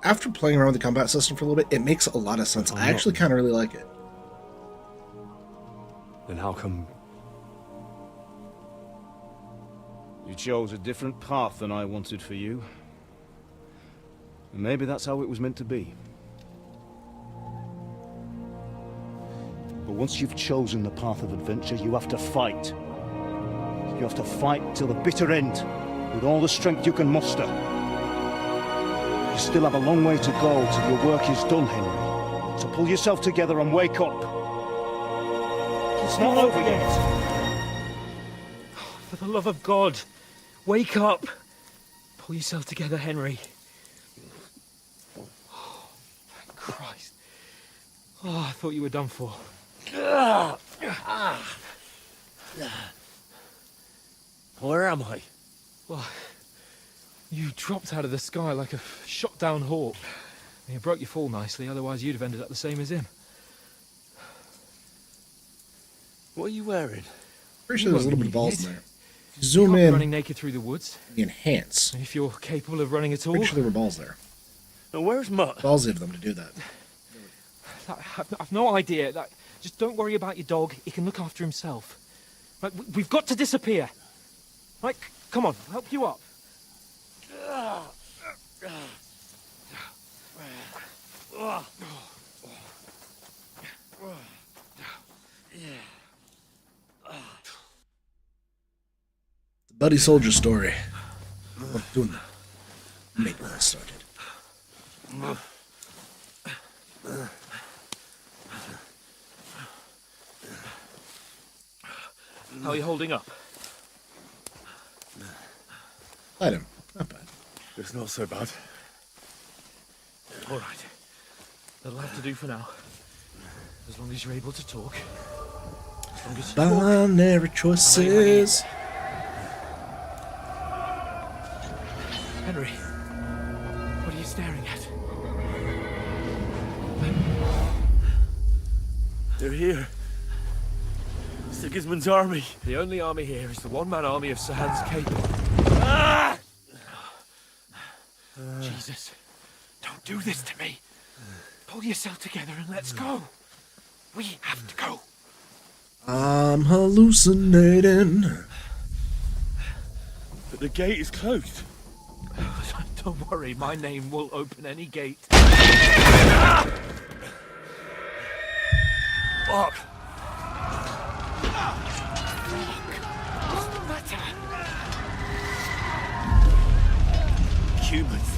after playing around with the combat system for a little bit, it makes a lot of sense. I actually kind of really like it. Then how come... You chose a different path than I wanted for you. And maybe that's how it was meant to be. But once you've chosen the path of adventure, you have to fight. You have to fight till the bitter end, with all the strength you can muster. You still have a long way to go till your work is done, Henry. So pull yourself together and wake up. It's not over yet. For the love of God, wake up. Pull yourself together, Henry. Oh, thank Christ. Oh, I thought you were done for. Where am I? Well, you dropped out of the sky like a shot-down hawk. You broke your fall nicely, otherwise you'd have ended up the same as him. What are you wearing? Pretty sure there's a little bit of balls in there. If you You zoom can't be in, running naked through the woods. the enhance. If you're capable of running at all. Pretty sure there were balls there. Now, where's Mutt? Ballsy of them to do that. I've no idea. Just don't worry about your dog. He can look after himself. Right, we've got to disappear. Right, come on, I'll help you up. The Buddy Soldier story. Fortuna. Make that started. How are you holding up? Let him. Not bad. It's not so bad. All right. That'll have to do for now. As long as you're able to talk. As long as you talk. Binary choices. Henry, what are you staring at? They're here. Sigismund's army. The only army here is the one-man army of Sir Hans Capel. Ah! Jesus, don't do this to me. Pull yourself together and let's go. We have to go. I'm hallucinating. But the gate is closed. Don't worry, my name will open any gate. Fuck. What's the matter? Humans.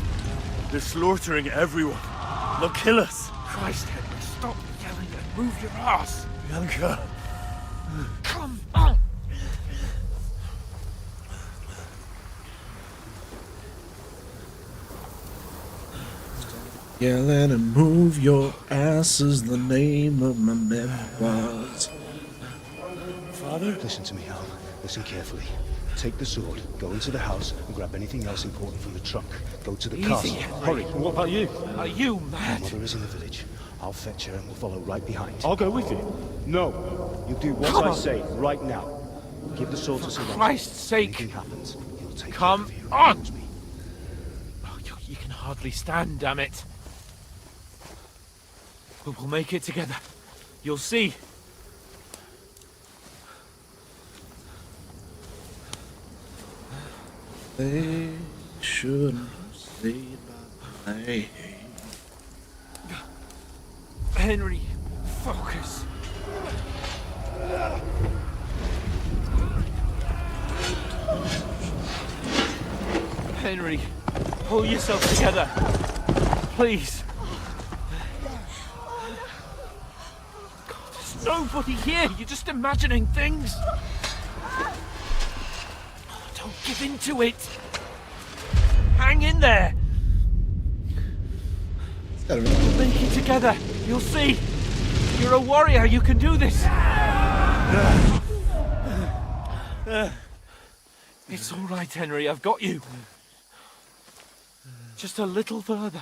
They're slaughtering everyone. They'll kill us. Christ, Henry, stop yelling and move your ass. Bianca. Come on. Yelling and move your ass is the name of my memoirs. Father? Listen to me, Al. Listen carefully. Take the sword, go into the house, and grab anything else important from the trunk. Go to the Easy, castle. Henry. Hurry. What about you? Are you My mad? mother is in the village. I'll fetch her and we'll follow right behind. I'll go with you. No. You do what Come I on. say right now. Give the sword to someone. Christ's sake. Anything happens, he'll take Come care of you. on. Trust me. Oh, you can hardly stand, damn it. But we'll make it together. You'll see. They shouldn't say bye. Henry, focus. Henry, pull yourself together. Please. God, there's nobody here. You're just imagining things. Don't give in to it. Hang in there. We'll make it together. You'll see. You're a warrior. You can do this. It's all right, Henry. I've got you. Just a little further.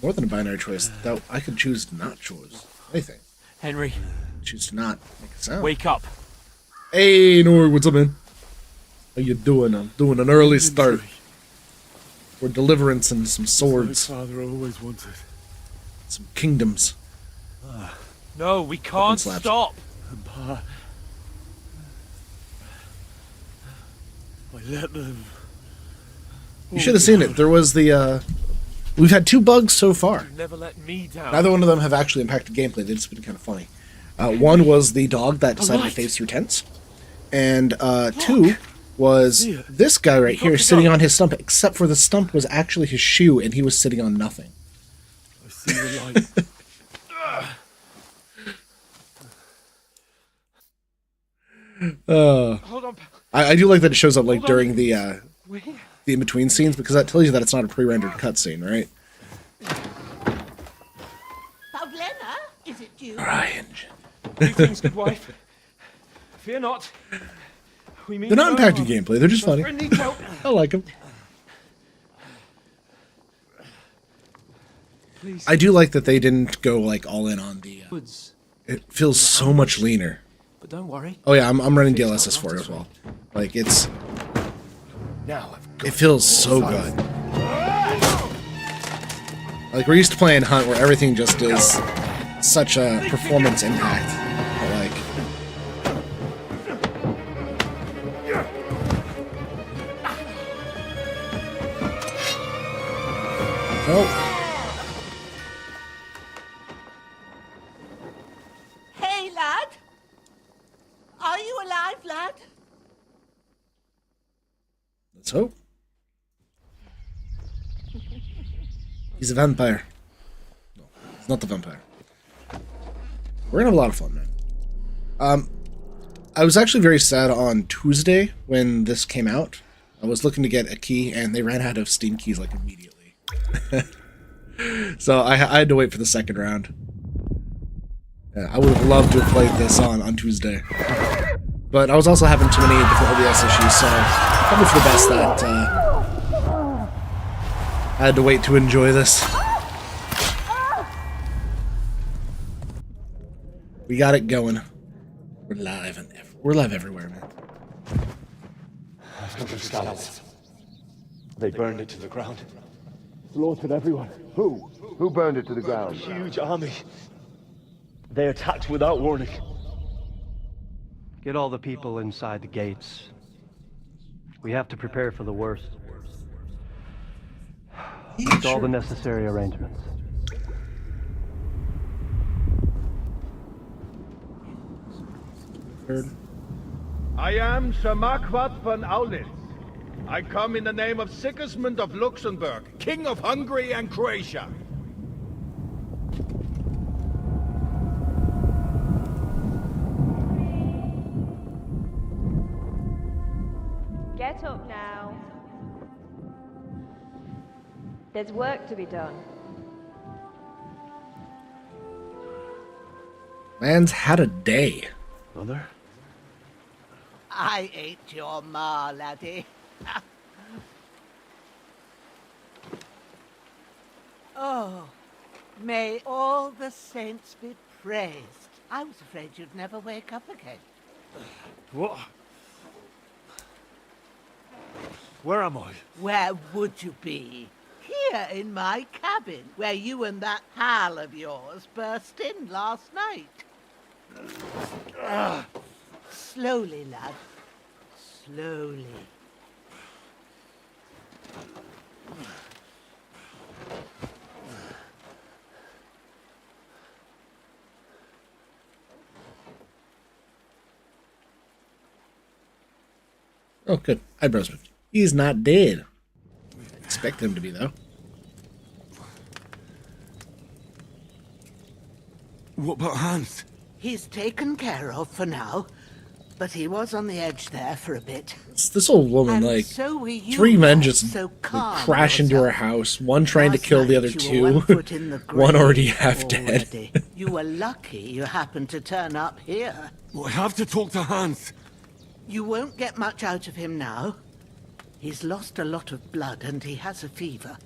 More than a binary choice, though. I could choose to not choose anything. Henry. Choose to not make a sound. Wake up. Hey, Nori, what's up, man? How you doing? I'm doing an early start. For Deliverance and some swords. My father always wanted. Some kingdoms. No, we can't slaps. stop. Pa, I let them. You should have seen it. There was the, we've had 2 bugs so far. You never let me down. Neither one of them have actually impacted gameplay. They've just been kind of funny. One was the dog that decided to phase through tents. And 2 was this guy right here sitting on his stump, except for the stump was actually his shoe, and he was sitting on nothing. I see the light. Hold on. I do like that it shows up like Hold on. during the in-between scenes, because that tells you that it's not a pre-rendered cutscene, right? Paulina, is it you? Ryan. Greetings, good wife. Fear not. We mean They're not no impacting harm. gameplay, they're just My funny. friend needs help. I like them. Please. I do like that they didn't go like all in on the. Woods. It feels so much leaner. But don't worry. Oh yeah, I'm running DLSS for it as well. Like it feels so good. Like we're used to playing Hunt where everything just is such a performance impact. But like nope. Hey, lad. Are you alive, lad? Let's hope. He's a vampire. No, he's not the vampire. We're gonna have a lot of fun, man. I was actually very sad on Tuesday when this came out. I was looking to get a key, and they ran out of Steam keys like immediately. So I had to wait for the second round. I would have loved to have played this on Tuesday. But I was also having too many different OBS issues, so probably for the best that I had to wait to enjoy this. We got it going. We're live and we're live everywhere, man. They burned it to the ground. Slaughtered everyone. Who? Who burned it to the ground? A huge army. They attacked without warning. Get all the people inside the gates. We have to prepare for the worst. Make all the necessary arrangements. I am Sir Marquardt von Aulitz. I come in the name of Sigismund of Luxembourg, King of Hungary and Croatia. Get up now. There's work to be done. Man's had a day. Mother? I ain't your ma, laddie. Oh, may all the saints be praised. I was afraid you'd never wake up again. What? Where am I? Where would you be? Here in my cabin, where you and that pal of yours burst in last night. Slowly, lad. Slowly. Oh, good. Eyebrows moved. He's not dead. Expect him to be, though. What about Hans? He's taken care of for now, but he was on the edge there for a bit. This old woman, And like, so were you, 3 men lad, just so calm crash into her house. One trying to kill the other you were 1 2. foot in the One grave already half dead. already. You were lucky you happened to turn up here. Well, I have to talk to Hans. You won't get much out of him now. He's lost a lot of blood and he has a fever.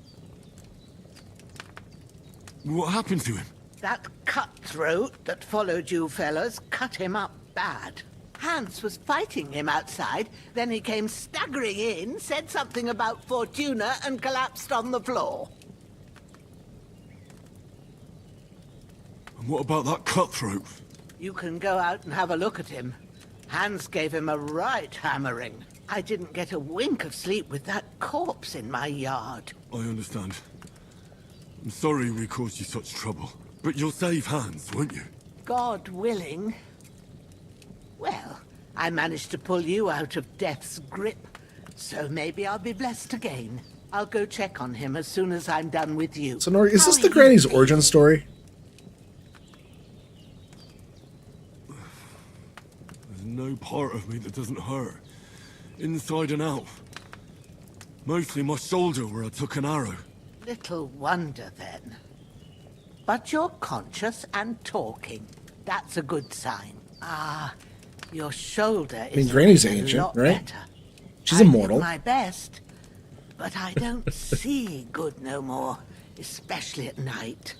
What happened to him? That cutthroat that followed you fellas cut him up bad. Hans was fighting him outside, then he came staggering in, said something about Fortuna and collapsed on the floor. And what about that cutthroat? You can go out and have a look at him. Hans gave him a right hammering. I didn't get a wink of sleep with that corpse in my yard. I understand. I'm sorry we caused you such trouble. But you'll save Hans, won't you? God willing. Well, I managed to pull you out of death's grip, so maybe I'll be blessed again. I'll go check on him as soon as I'm done with you. So, Nori, is this the Granny's origin story? There's no part of me that doesn't hurt. Inside and out. Mostly my shoulder where I took an arrow. Little wonder, then. But you're conscious and talking. That's a good sign. Ah, your shoulder is Granny's looking a ancient, lot right? better. She's I immortal. did my best, but I don't see good no more, especially at night.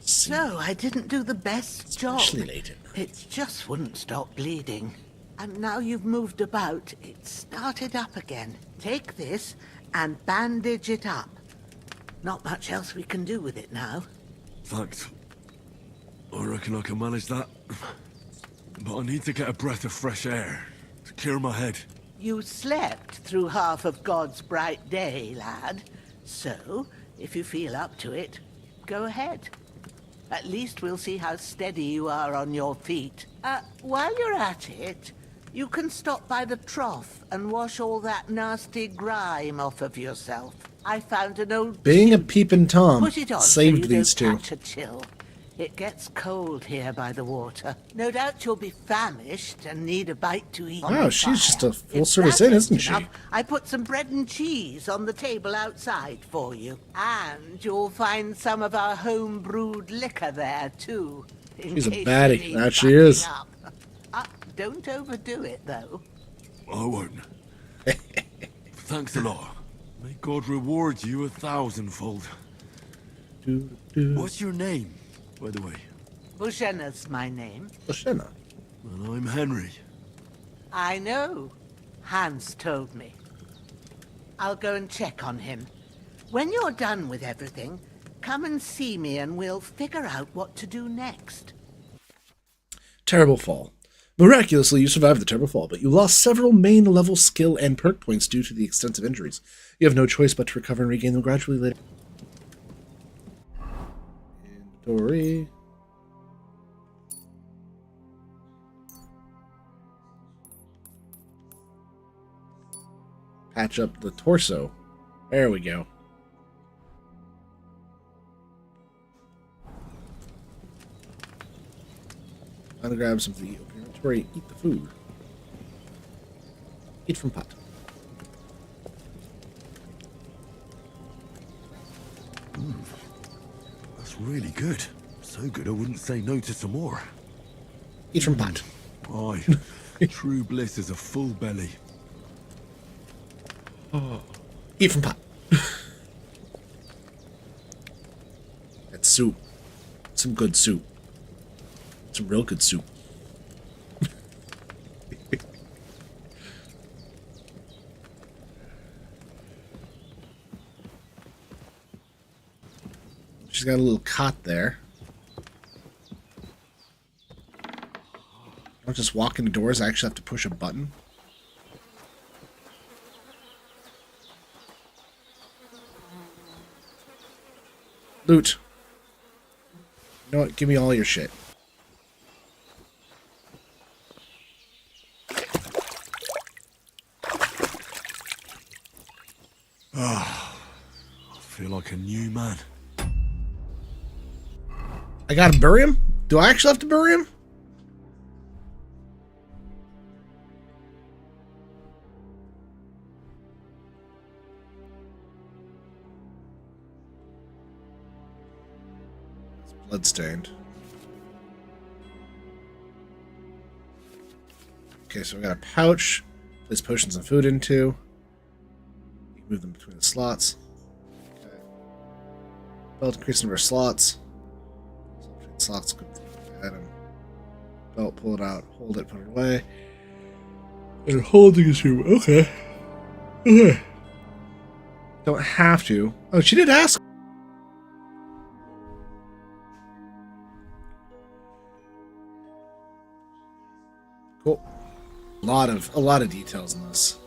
So I didn't do the best job. Especially late at night. It just wouldn't stop bleeding. And now you've moved about, it started up again. Take this and bandage it up. Not much else we can do with it now. Thanks. I reckon I can manage that. But I need to get a breath of fresh air to clear my head. You slept through half of God's bright day, lad. So, if you feel up to it, go ahead. At least we'll see how steady you are on your feet. While you're at it, you can stop by the trough and wash all that nasty grime off of yourself. I found an old Being a tube. peeping Tom Put it on saved so you these don't two. catch a chill. It gets cold here by the water. No doubt you'll be famished and need a bite to eat. Wow, she's just a full If service that in, ain't isn't she? enough, I put some bread and cheese on the table outside for you. And you'll find some of our home-brewed liquor there, too. in She's a case you baddie. need That she bucking is. up. Don't overdo it, though. I won't. Thanks a lot. May God reward you 1,000-fold. What's your name, by the way? Bushena's my name. Bushena. Well, I'm Henry. I know. Hans told me. I'll go and check on him. When you're done with everything, come and see me and we'll figure out what to do next. Terrible fall. Miraculously, you survived the terrible fall, but you lost several main level skill and perk points due to the extensive injuries. You have no choice but to recover and regain them gradually later. Inventory. Patch up the torso. There we go. I'm gonna grab some of the open inventory. Eat the food. Eat from pot. That's really good. So good I wouldn't say no to some more. Eat from pot. Aye. True bliss is a full belly. Eat from pot. That's soup. Some good soup. Some real good soup. She's got a little cot there. I don't just walk into doors, I actually have to push a button. Loot. You know what? Give me all your shit. I feel like a new man. I gotta bury him? Do I actually have to bury him? It's bloodstained. Okay, so we got a pouch. Place potions and food into. You can move them between the slots. Okay. Belt increase number of slots. Slots, item. Belt, pull it out, hold it, put it away. And holding is here. Okay. Okay. Don't have to. Oh, she did ask. Cool. A lot of details in this.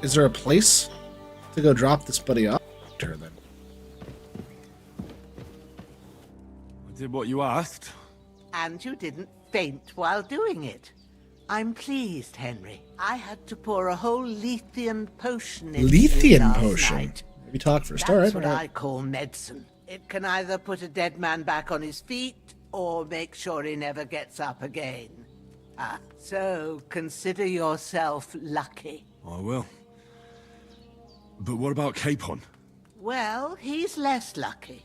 Is there a place to go drop this buddy off? Her then. I did what you asked. And you didn't faint while doing it. I'm pleased, Henry. I had to pour a whole Lethean potion into you Lethean last potion? night. Maybe talk first. That's Alright. what I call medicine. It can either put a dead man back on his feet or make sure he never gets up again. So consider yourself lucky. I will. But what about Capon? Well, he's less lucky.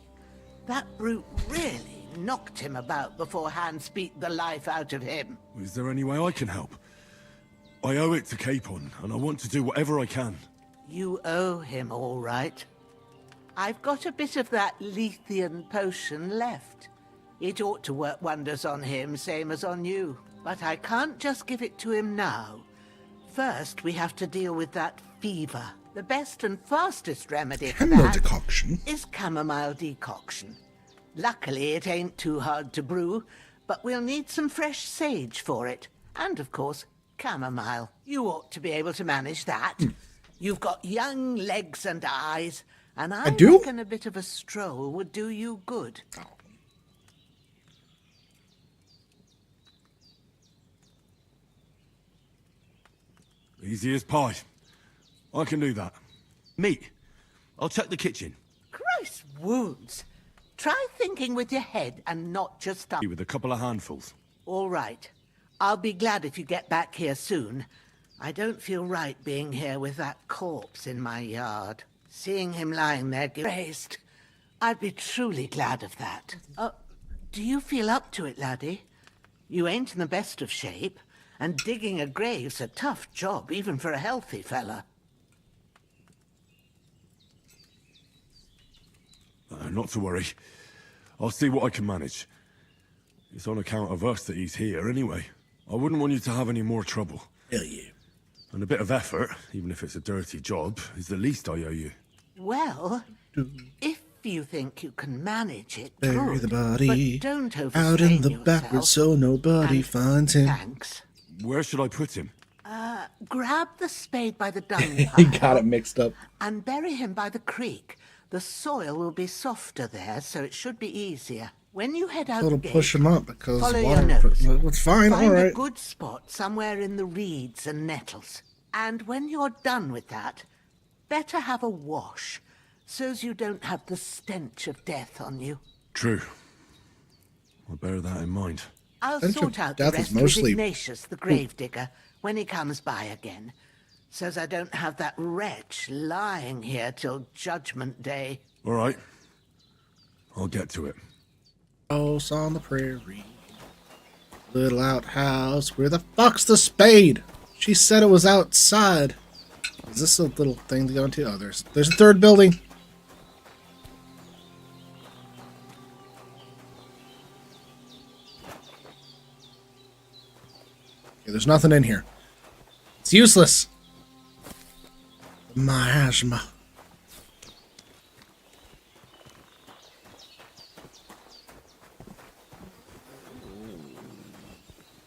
That brute really knocked him about before Hans beat the life out of him. Is there any way I can help? I owe it to Capon, and I want to do whatever I can. You owe him, all right. I've got a bit of that Lethean potion left. It ought to work wonders on him, same as on you. But I can't just give it to him now. First, we have to deal with that fever. The best and fastest remedy for that decoction is chamomile decoction. Luckily, it ain't too hard to brew, but we'll need some fresh sage for it. And, of course, chamomile. You ought to be able to manage that. You've got young legs and eyes, and I reckon a bit of a stroll would do you good. Easy as pie. I can do that. Meat. I'll check the kitchen. Christ wounds! Try thinking with your head and not just up. With a couple of handfuls. All right. I'll be glad if you get back here soon. I don't feel right being here with that corpse in my yard. Seeing him lying there raised. I'd be truly glad of that. Do you feel up to it, laddie? You ain't in the best of shape, and digging a grave's a tough job, even for a healthy fella. Not to worry. I'll see what I can manage. It's on account of us that he's here anyway. I wouldn't want you to have any more trouble. Hell yeah. And a bit of effort, even if it's a dirty job, is the least I owe you. Well, if you think you can manage it, Bury good, the body but don't overstrain out in the yourself. backwards so nobody finds him. Thanks. Where should I put him? Grab the spade by the dung He pile got it mixed up. and bury him by the creek. The soil will be softer there, so it should be easier. When you head out It'll the gate, push him up because follow water. your nose. It's fine. Find All a right. good spot somewhere in the reeds and nettles. And when you're done with that, better have a wash, so's you don't have the stench of death on you. True. I'll bear that in mind. I'll Stench of sort out the death is rest with mostly- Ignatius, the gravedigger, when he comes by again. Says I don't have that wretch lying here till Judgment Day. All right. I'll get to it. House on the prairie. Little outhouse. Where the fuck's the spade? She said it was outside. Is this a little thing to go into? Oh, there's a third building. Okay, there's nothing in here. It's useless. Miasma.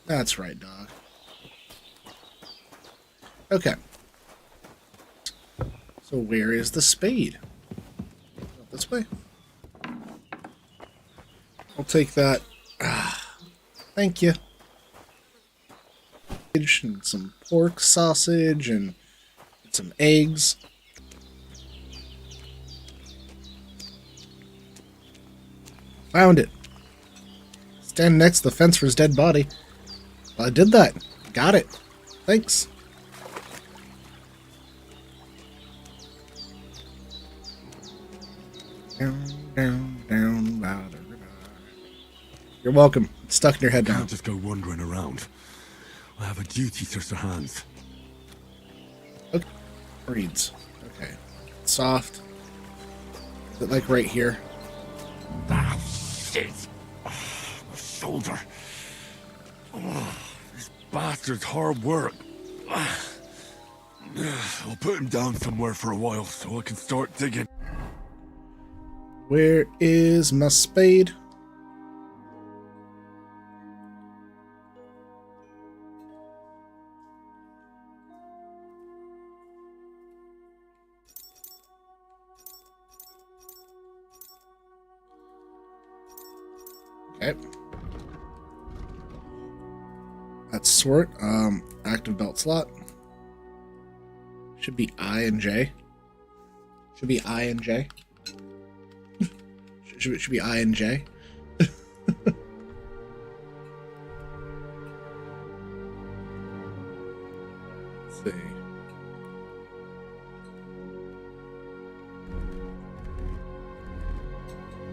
That's right, dog. Okay. So where is the spade? Oh, this way. I'll take that. Thank you. And some pork sausage and some eggs. Found it. Stand next to the fence for his dead body. Well, I did that. Got it. Thanks. Down by the river. You're welcome. It's stuck in your head now. Can't just go wandering around. I have a duty to Sir Hans. Okay. Reads. Okay. Soft. Is it like right here? Ah, shit. Oh, my shoulder. Oh, this bastard's hard work. I'll put him down somewhere for a while so I can start digging. Where is my spade? Okay. That's sort. Active belt slot. Should be I and J. Should be I and J. should be I and J. Let's see.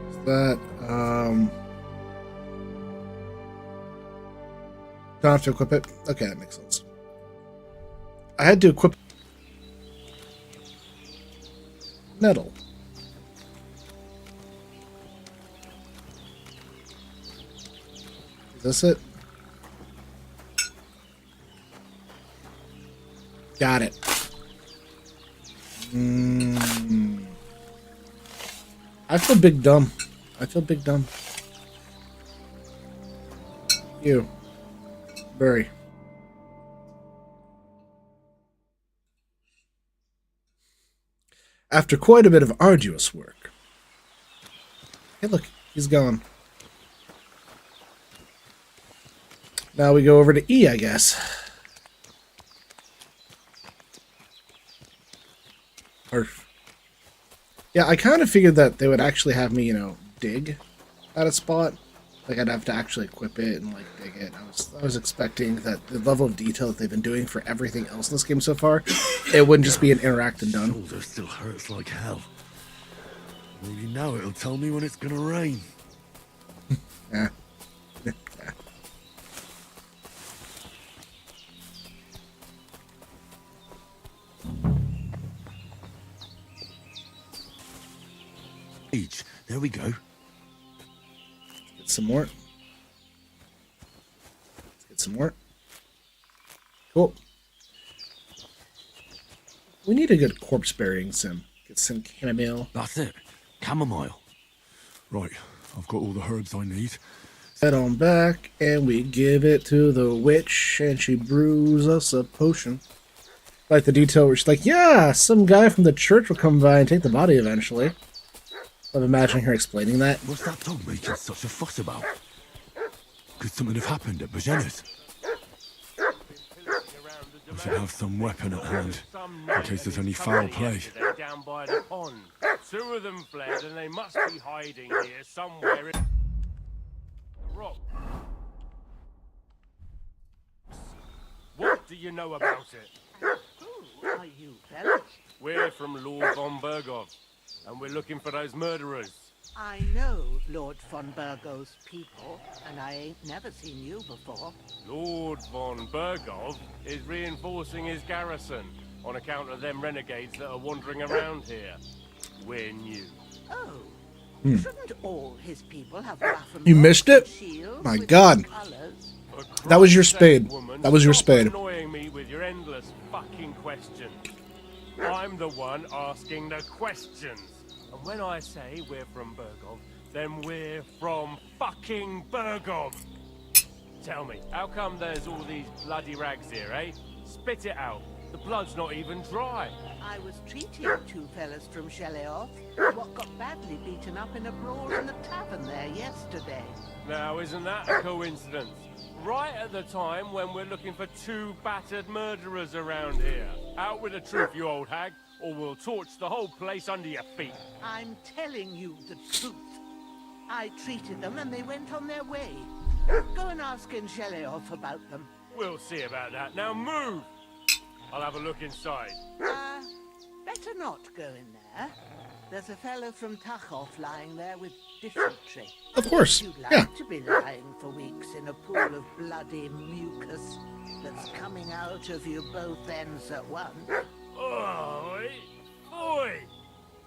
Is that don't have to equip it? Okay, that makes sense. I had to equip nettle. Is this it? Got it. I feel big dumb. I feel big dumb. You. Very. After quite a bit of arduous work. Hey, look, he's gone. Now we go over to E, I guess. Yeah, I kind of figured that they would actually have me, dig at a spot. Like, I'd have to actually equip it and, dig it. I was expecting that the level of detail that they've been doing for everything else in this game so far, it wouldn't just be an interact and done. Shoulder still hurts like hell. Maybe now it'll tell me when it's gonna rain. Yeah. Each. There we go. Get some more. Let's get some more. Cool. We need a good corpse burying sim. Get some chamomile. That's it. Chamomile. Right. I've got all the herbs I need. Head on back, and we give it to the witch, and she brews us a potion. Like the detail where she's like, yeah, some guy from the church will come by and take the body eventually. I'm imagining her explaining that. What's that dog making such a fuss about? Could something have happened at Bajena's? I should have some weapon at hand, in case there's any foul play. Down by the pond. Two of them fled, and they must be hiding here somewhere in the rock. What do you know about it? Who are you, fellas? We're from Lord von Bergov, and we're looking for those murderers. I know Lord von Burgo's people, and I ain't never seen you before. Lord von Bergov is reinforcing his garrison on account of them renegades that are wandering around here. We're new. Oh, Hmm. shouldn't all his people have rough and You missed it? shields My with God. colours? That was your spade. Woman, That was your stop spade. annoying me with your endless fucking questions. I'm the one asking the questions. And when I say we're from Bergov, then we're from fucking Bergov. Tell me, how come there's all these bloody rags here, eh? Spit it out. The blood's not even dry. I was treating two fellas from Sheleoth, what got badly beaten up in a brawl in the tavern there yesterday. Now, isn't that a coincidence? Right at the time when we're looking for two battered murderers around here. Out with the truth, you old hag, or we'll torch the whole place under your feet. I'm telling you the truth. I treated them and they went on their way. Go and ask in Sheleoth about them. We'll see about that. Now move! I'll have a look inside. Better not go in there. There's a fellow from Tachov lying there with dysentery. Of course, You'd like yeah. to be lying for weeks in a pool of bloody mucus that's coming out of you both ends at once. Oi! Oi!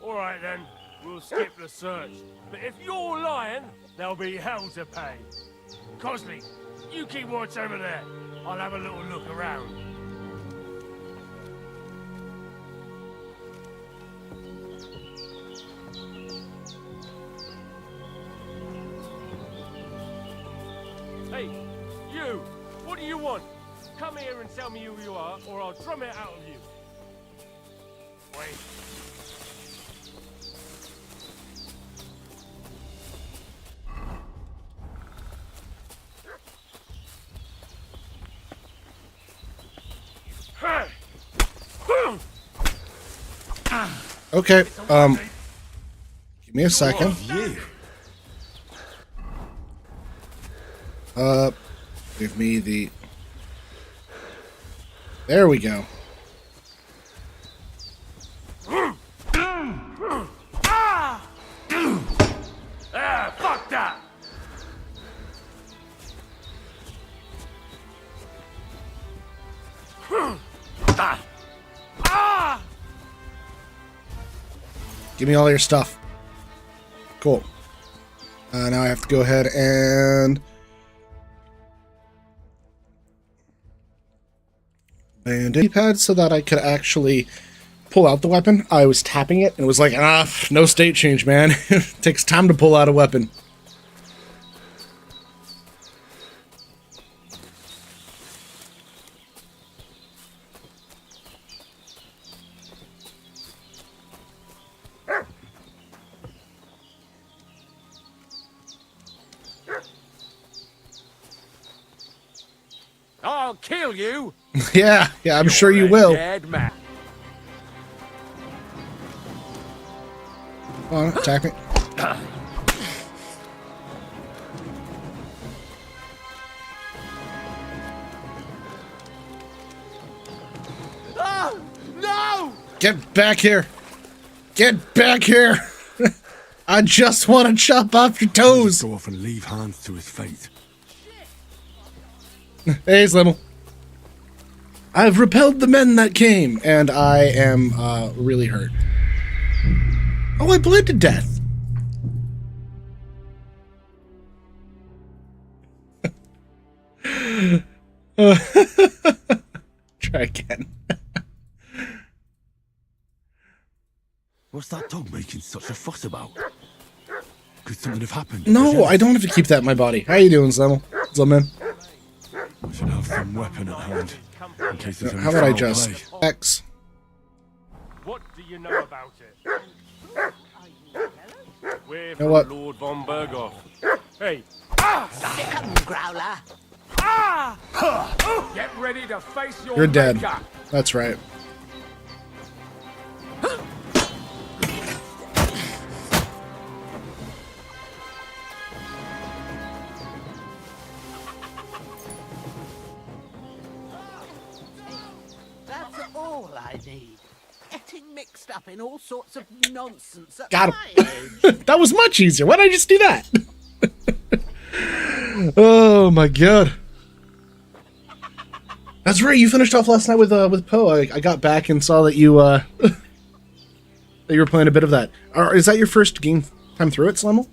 All right then, we'll skip the search. But if you're lying, there'll be hell to pay. Cosley, you keep watch over there. I'll have a little look around. Hey, you! What do you want? Come here and tell me who you are, or I'll drum it out of you. Wait. Okay, give me a second. Give me the... There we go. Fuck that! Give me all your stuff. Cool. Now I have to go ahead and... Bandit pad so that I could actually pull out the weapon. I was tapping it and it was like, no state change, man. It takes time to pull out a weapon. I'll kill you! Yeah, I'm sure you will. Dead man. Come on, attack me. Oh, no! Get back here! Get back here! I just want to chop off your toes! Go off and leave Hans to his fate. Hey, Slimmel. I've repelled the men that came, and I am really hurt. Oh, I bled to death. Try again. What's that dog making such a fuss about? Could something have happened? No, I don't have to keep that in my body. How you doing, Slimmel? Zlman? I should have some weapon at hand. In case there's any How about I foul just play. X? What do you know about it? We're know from what? Lord von Bergov. Hey! Stick 'em, Growler. Get ready to face your You're dead. maker. That's right. That's all I I need. Getting mixed up in all sorts of nonsense at Got my him. age. That was much easier. Why did I just do that? Oh my god. That's right. You finished off last night with Poe. I got back and saw that you that you were playing a bit of that. Is that your first game time through it, Slimmel?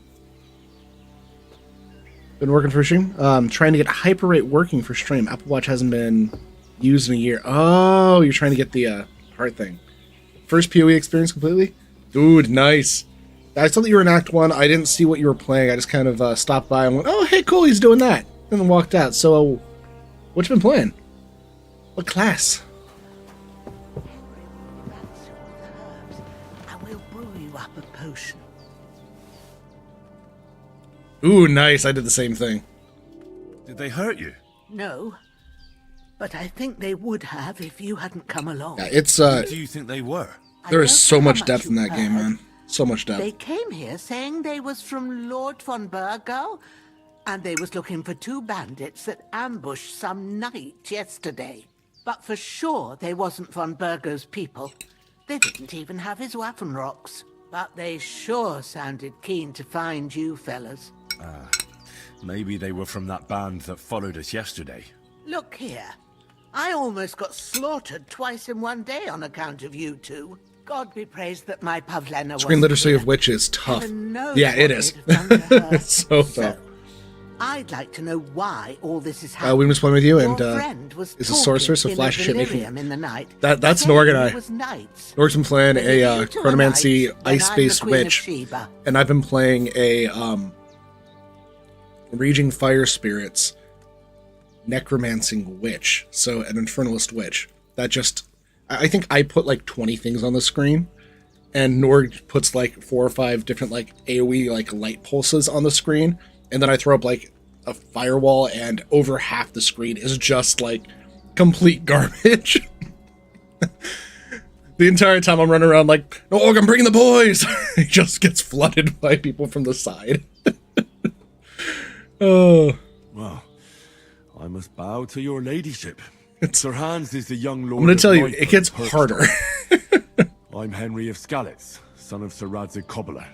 Been working for stream. Trying to get Hyperrate working for stream. Apple Watch hasn't been used in a year. Oh, you're trying to get the heart thing. First PoE experience completely? Dude, nice. I saw that you were in Act 1. I didn't see what you were playing. I just kind of stopped by and went, oh, hey, cool, he's doing that. And then walked out. So, what you been playing? What class? I will brew you up a potion. Ooh, nice. I did the same thing. Did they hurt you? No, but I think they would have if you hadn't come along. Yeah, it's Who do you think they were? there is so know how much much depth in you that game, heard. man. So much depth. They came here saying they was from Lord von Burgo, and they was looking for 2 bandits that ambushed some knight yesterday. But for sure they wasn't von Burgo's people. They didn't even have his Waffenrocks. But they sure sounded keen to find you fellas. Maybe they were from that band that followed us yesterday. Look here. I almost got slaughtered twice in one day on account of you two. God be praised that my Pavlena was Screen literacy of which is tough. Heaven knows Yeah, it what is. they'd have done to her. It's so tough. I'd like to know why all this is happening. We was playing with you, Your and friend was is a sorcerer, so talking flash in a shit making. delirium in the night, That's saying Norg and it I. was nights. Norg's been playing But if a you two are chronomancy knights, then I'm the ice-based Queen of witch, Sheba. and I've been playing a raging fire spirits necromancing witch, so an infernalist witch. That just, I think I put like 20 things on the screen, and Norg puts like 4 or 5 different like AoE like light pulses on the screen, and then I throw up like a firewall, and over half the screen is just like complete garbage. The entire time I'm running around like, Norg, I'm bringing the boys. It just gets flooded by people from the side. Oh. Well, I must bow to your ladyship. Sir Hans is the young lord. I'm going to tell you, of it gets Hertford. harder. I'm Henry of Skalitz, son of Sir Radzig Cobbler,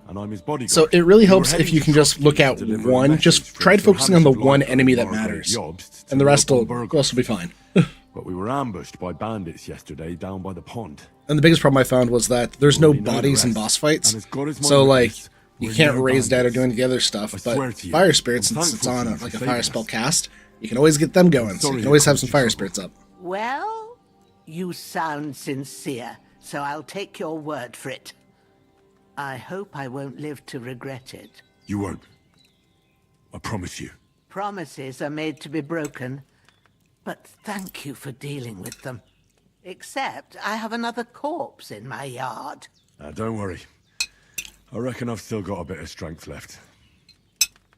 and I'm his bodyguard. So it really We were helps if heading you to can just look at Trotsky to deliver a one. message Just from try Sir focusing on the Hannes of one Lyford enemy that Margrave matters, Jobst to and the rest will Lord also be fine. But we were ambushed by bandits yesterday down by the pond. And the biggest problem I found was that there's no Already know the bodies in rest, boss fights, and as God is my so like witness, you we're can't no raise dead or bandits. do any of the other stuff. I swear But to you, fire spirits, I'm since it's thankful on to you like for a fire saving spell us. cast, you can always get them going. So you sorry can always I have caused some you fire trouble. spirits up. Well, you sound sincere, so I'll take your word for it. I hope I won't live to regret it. You won't. I promise you. Promises are made to be broken, but thank you for dealing with them. Except I have another corpse in my yard. Don't worry. I reckon I've still got a bit of strength left.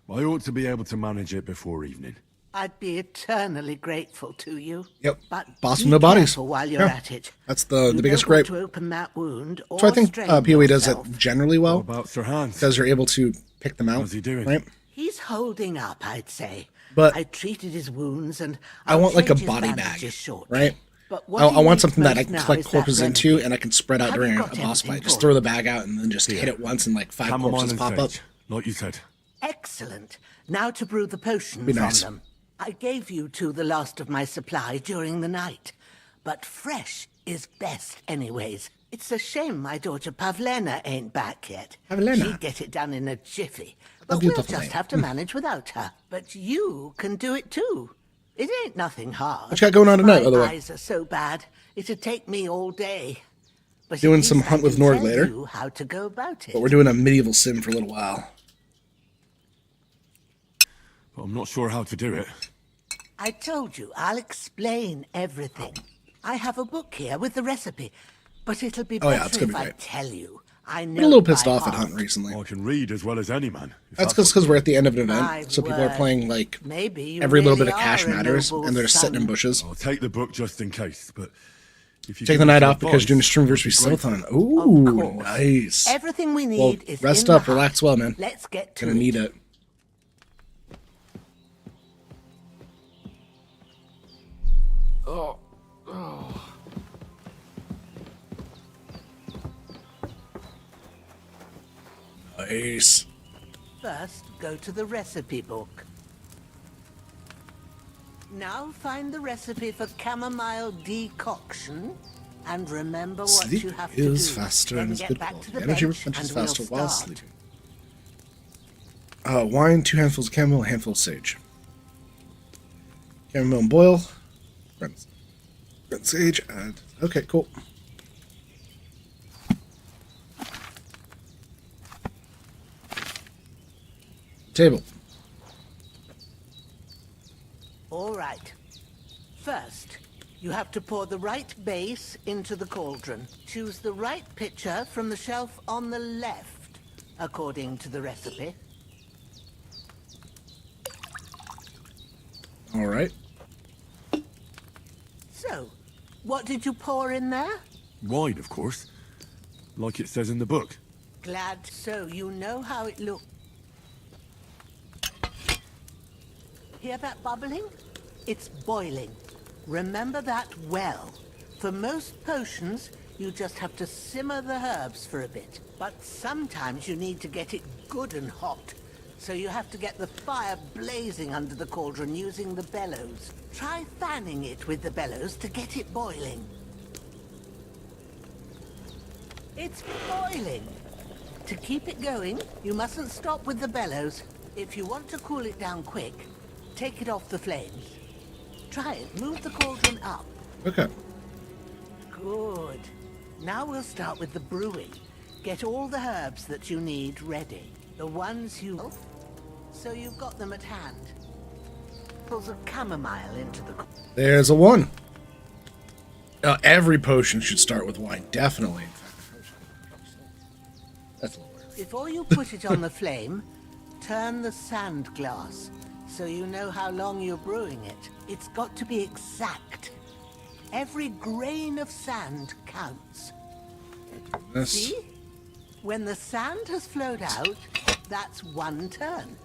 I ought to be able to manage it before evening. I'd be eternally grateful to you. Yep. But Boss be from no bodies. careful while you're Yeah. at it. That's the You biggest don't want gripe. to open that wound or So I think strain PoE does it yourself. generally well. How about Sir Hans? Because you're able to pick them out. How's he doing? Right? He's holding up, I'd say. But I treated his wounds and I I'll want like a change his body bag, bandages shortly. right? But what I he want needs something that I most can now collect is that corpses into, remedy. and I can spread out Have during you a got boss everything fight. Just for throw it? the bag out and then just hit it once, and like 5 Chamomile corpses and pop up. sage, like you said. Excellent. Now to brew the potion Be from nice. them. I gave you two the last of my supply during the night, but fresh is best anyways. It's a shame my daughter Pavlena ain't back yet. Pavlena? She'd get it done in a jiffy. A But we'll beautiful just name. have to manage without her. But you can do it too. It ain't nothing hard. What you got going on tonight, My by the way? eyes are so bad, it'd take me all day. But Doing at some least I Hunt with can Norg tell later. you how to go about it. But we're doing a medieval sim for a little while. But I'm not sure how to do it. I told you, I'll explain everything. I have a book here with the recipe, but it'll be Oh, better yeah, it's gonna if be I great. tell you. I know Been a little it by pissed off at heart. Hunt recently. I can read as well as any man. That's because we're at the end of an My event, so people are word. playing like Maybe you every little really bit of cash are a matters, noble and they're just sitting in son. bushes. I'll take the book just in case, but if you Take give the me night some off because you're doing a advice, stream I'd versus be Stealthon. grateful. Ooh, course. nice. Everything we Well, need is rest in up, the hut. relax well, man. Let's get to Gonna it. need it. Nice. First, go to the recipe book. Now find the recipe for chamomile decoction, and remember what Sleep you have to do. is faster Then and is get good back quality. to the Energy bench replenishes and we'll faster while start. sleeping. Wine, 2 handfuls of chamomile, a handful of sage. Chamomile and boil. Rinse sage, add. Okay, cool. Table. All right. First, you have to pour the right base into the cauldron. Choose the right pitcher from the shelf on the left, according to the recipe. All right. So, what did you pour in there? Wine, of course. Like it says in the book. Glad so you know how it looks. Hear that bubbling? It's boiling. Remember that well. For most potions, you just have to simmer the herbs for a bit. But sometimes you need to get it good and hot. So you have to get the fire blazing under the cauldron using the bellows. Try fanning it with the bellows to get it boiling. It's boiling. To keep it going, you mustn't stop with the bellows. If you want to cool it down quick, take it off the flames. Try it. Move the cauldron up. Okay. Good. Now we'll start with the brewing. Get all the herbs that you need ready. The ones you... So you've got them at hand. Put the chamomile into the... There's a 1. Every potion should start with wine. Definitely. That's a little weird. Before you put it on the flame, turn the sand glass so you know how long you're brewing it. It's got to be exact. Every grain of sand counts. Yes. See? When the sand has flowed out, that's 1 turn.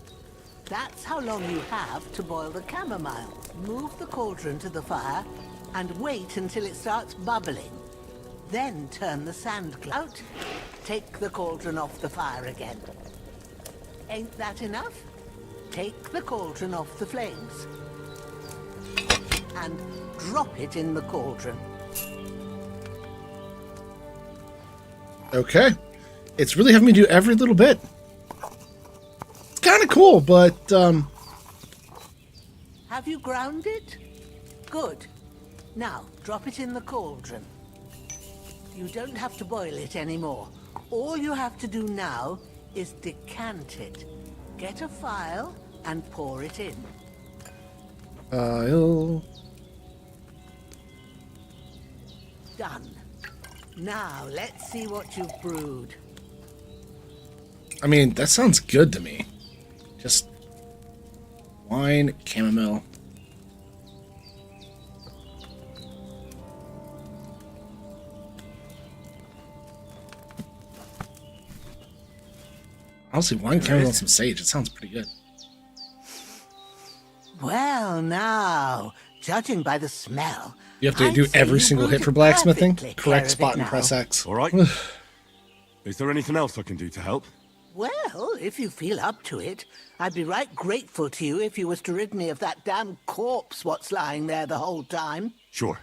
That's how long you have to boil the chamomile. Move the cauldron to the fire and wait until it starts bubbling. Then turn the sand glass out. Take the cauldron off the fire again. Ain't that enough? Take the cauldron off the flames. And drop it in the cauldron. Okay. It's really having me do every little bit. It's kind of cool, but, Have you ground it? Good. Now, drop it in the cauldron. You don't have to boil it anymore. All you have to do now is decant it. Get a phial and pour it in. Done. Now, let's see what you've brewed. I mean, that sounds good to me. Just wine, chamomile. Honestly, wine, chamomile, and some sage. It sounds pretty good. Well, now, judging by the smell, You have to I'd do say every you single brewed hit for it blacksmithing. perfectly. Correct Care spot of it and press now. X. All right. Is there anything else I can do to help? Well, if you feel up to it, I'd be right grateful to you if you was to rid me of that damn corpse what's lying there the whole time. Sure.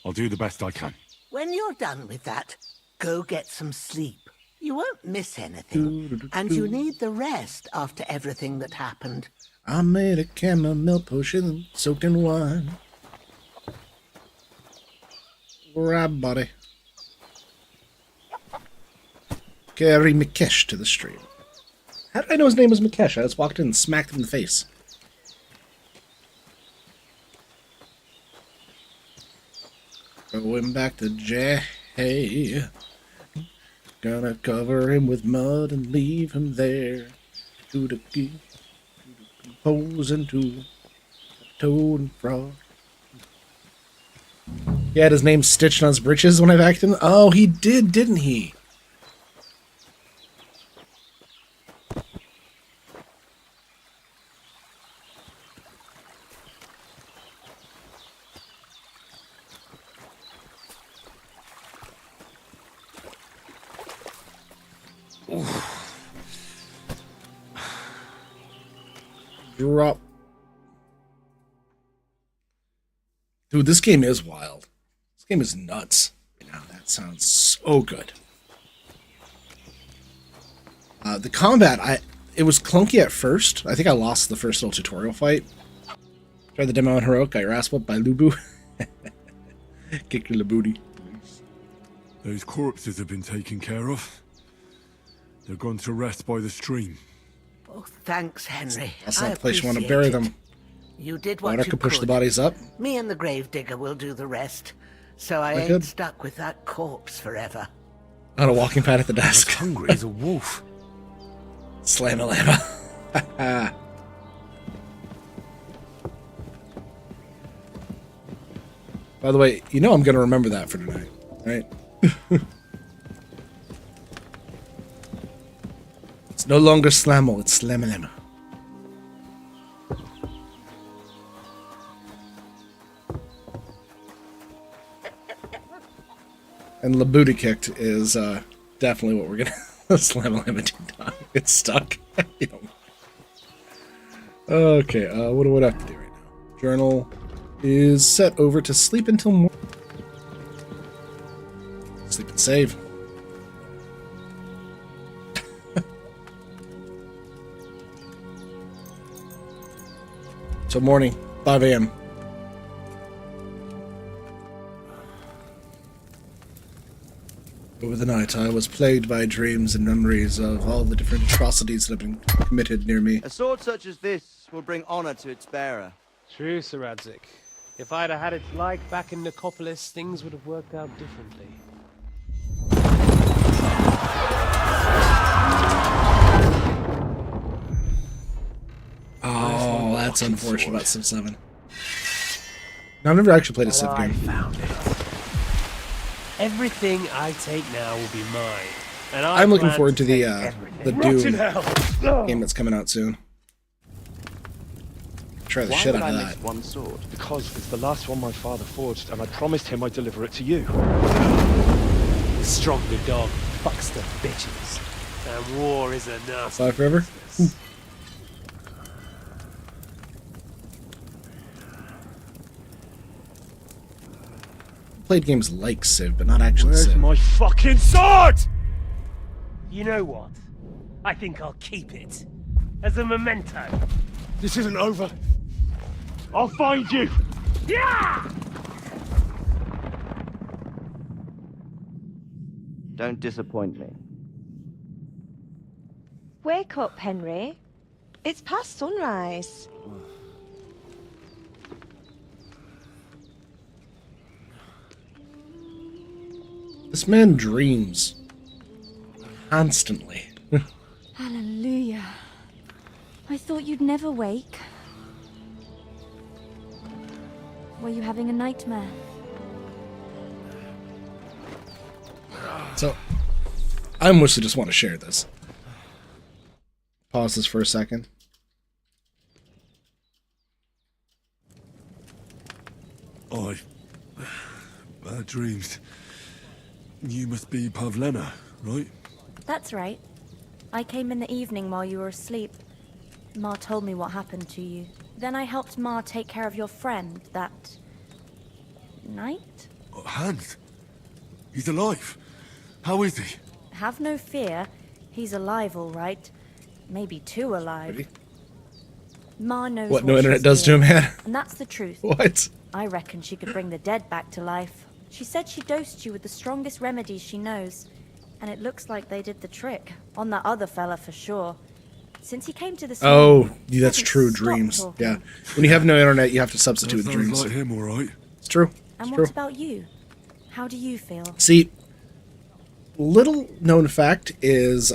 I'll do the best I can. When you're done with that, go get some sleep. You won't miss anything, and you need the rest after everything that happened. I made a chamomile potion soaked in wine. Right, buddy. Carry Mikesh to the stream. How did I know his name was Mikesh? I just walked in and smacked him in the face. Going back to Jay. Gonna cover him with mud and leave him there. To the pose into toad and frog. He had his name stitched on his breeches when I backed him. Oh, he did, didn't he? Oof. Drop. Dude, this game is wild. This game is nuts. Now that sounds so good. The combat, it was clunky at first. I think I lost the first little tutorial fight. Tried the demo on Heroic, got your ass whooped by Lubu. Kick your booty. Those corpses have been taken care of. They're gone to rest by the stream. Oh, thanks, Henry. That's I not the place you want to appreciate bury it. them. You did what Water you could push the bodies up. Me and the gravedigger will do the rest. So I ain't good. stuck with that corpse forever. On a walking pad at the desk. Hungry as a wolf. Slam-a-lama. By the way, you know I'm going to remember that for tonight, right? It's no longer Slammo, it's Slam-a-lama. And Labooty kicked is definitely what we're going to Slam-a-lama do. It's stuck. Okay, what do I have to do right now? Journal is set over to sleep until morning. Sleep and save. Till morning, 5 a.m. Over the night, I was plagued by dreams and memories of all the different atrocities that have been committed near me. A sword such as this will bring honor to its bearer. True, Sir Radzik. If I'd have had it like back in Nicopolis, things would have worked out differently. Oh, that's unfortunate about Civ 7. No, I've never actually played a Civ game. Found it. Everything I take now will be mine. And I'm looking plan forward to the take Doom hell. game that's coming out soon. Try the shit out of that. One sword? Because it's the last one my father forged, and I promised him I'd deliver it to you. The stronger dog fucks the bitches. And war is a nasty Fly forever? business. Played games like Civ, but not actually Where's Civ. my fucking sword? You know what? I think I'll keep it. As a memento. This isn't over. I'll find you. Yeah! Don't disappoint me. Wake up, Henry. It's past sunrise. This man dreams. Constantly. Hallelujah. I thought you'd never wake. Were you having a nightmare? So, I mostly just want to share this. Pause this for a second. Bad dreams. You must be Pavlena, right? That's right. I came in the evening while you were asleep. Ma told me what happened to you. Then I helped Ma take care of your friend that night? Hans? He's alive. How is he? Have no fear. He's alive, all right. Maybe too alive. Ready? Ma knows What no she's internet does to feeling, him, man. And that's the truth. What? I reckon she could bring the dead back to life. She said she dosed you with the strongest remedies she knows. And it looks like they did the trick. On that other fella for sure. Since he came to this Oh, yeah, that's true. Dreams. talking. Yeah. When you have no internet, you have to substitute with Sounds dreams. like him, all right. It's true. And It's what true. about you? How do you feel? See, little known fact is,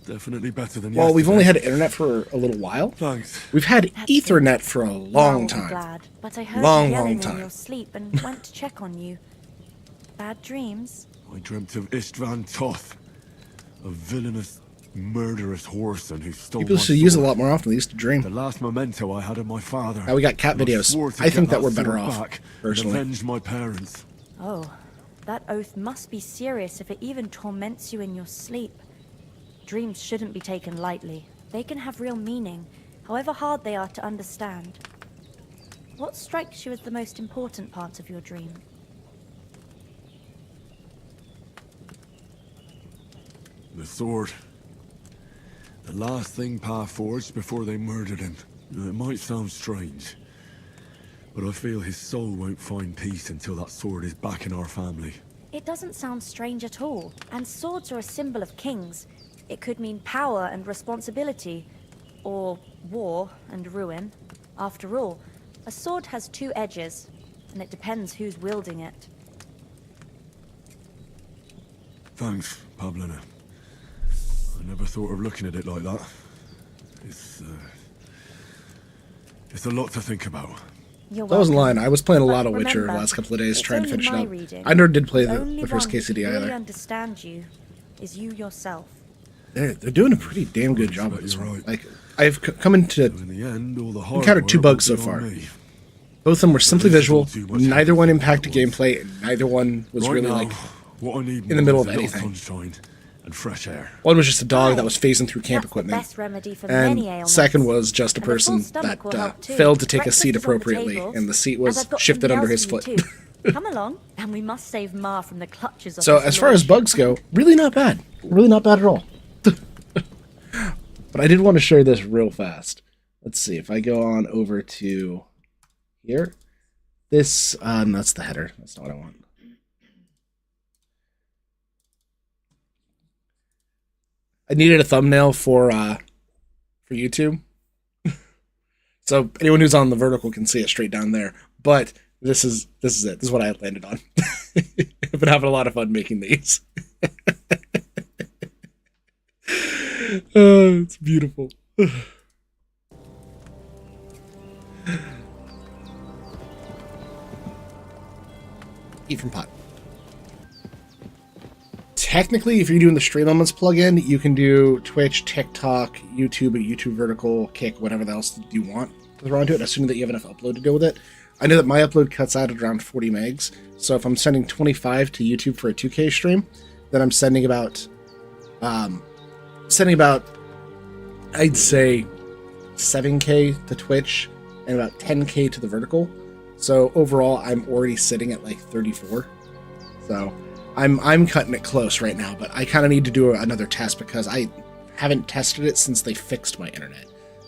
Definitely better than well, we've yesterday. only had internet for a little while. Thanks. We've had Ethernet for a long I'm time. glad, but I heard Long, you yelling long in time. your sleep and went to check on you. Bad dreams? I dreamt of Istvan Toth, a villainous, murderous whoreson who stole People my should use it a sword. lot more often. They used to dream. The last memento I had of my father. Now we got cat And I videos. swore to I think get that we're better sword off, back and personally. avenge my parents. Oh, that oath must be serious if it even torments you in your sleep. Dreams shouldn't be taken lightly. They can have real meaning, however hard they are to understand. What strikes you as the most important part of your dream? The sword. The last thing Pa forged before they murdered him. It might sound strange, but I feel his soul won't find peace until that sword is back in our family. It doesn't sound strange at all, and swords are a symbol of kings. It could mean power and responsibility, or war and ruin. After all, a sword has two edges, and it depends who's wielding it. Thanks, Pablina. I never thought of looking at it like that. It's a lot to think about. You're That wasn't welcome. lying. I was playing a lot of But Witcher the remember, last couple of days it's trying to only finish it my up. reading. I never did play The the only first one who KCD can really either. understand you is you yourself. They're doing a pretty damn good job with this one. Like, I've come into In the end, all the hard encountered 2 work bugs will so be on far. me. Both of them were simply this is all visual. too much Neither heavy one to impacted deal with. gameplay, and neither one was Right really now, like what I need in the more middle is of a little anything. sunshine and fresh air. One was just a dog that was phasing through camp That's the equipment, best remedy for and many ailments. second was just a And a full person stomach will that help too. failed to take a Breakfast seat is on the appropriately, table, and the seat and was I've got shifted something under else his for you foot. too. Come along, and we must save Ma from the clutches of So his as far as lordship. bugs go, really not bad. Really not bad at all. But I did want to share this real fast. Let's see if I go on over to here. This that's the header. That's not what I want. I needed a thumbnail for YouTube. So anyone who's on the vertical can see it straight down there. But this is it. This is what I landed on. I've been having a lot of fun making these. Oh, it's beautiful. Eat from pot. Technically, if you're doing the Stream Elements plugin, you can do Twitch, TikTok, YouTube, a YouTube vertical, Kick, whatever else you want to throw onto it, assuming that you have enough upload to deal with it. I know that my upload cuts out at around 40 megs, so if I'm sending 25 to YouTube for a 2K stream, then I'm sending about, I'd say 7K to Twitch and about 10K to the vertical. So overall, I'm already sitting at like 34. So I'm cutting it close right now, but I kind of need to do another test because I haven't tested it since they fixed my internet.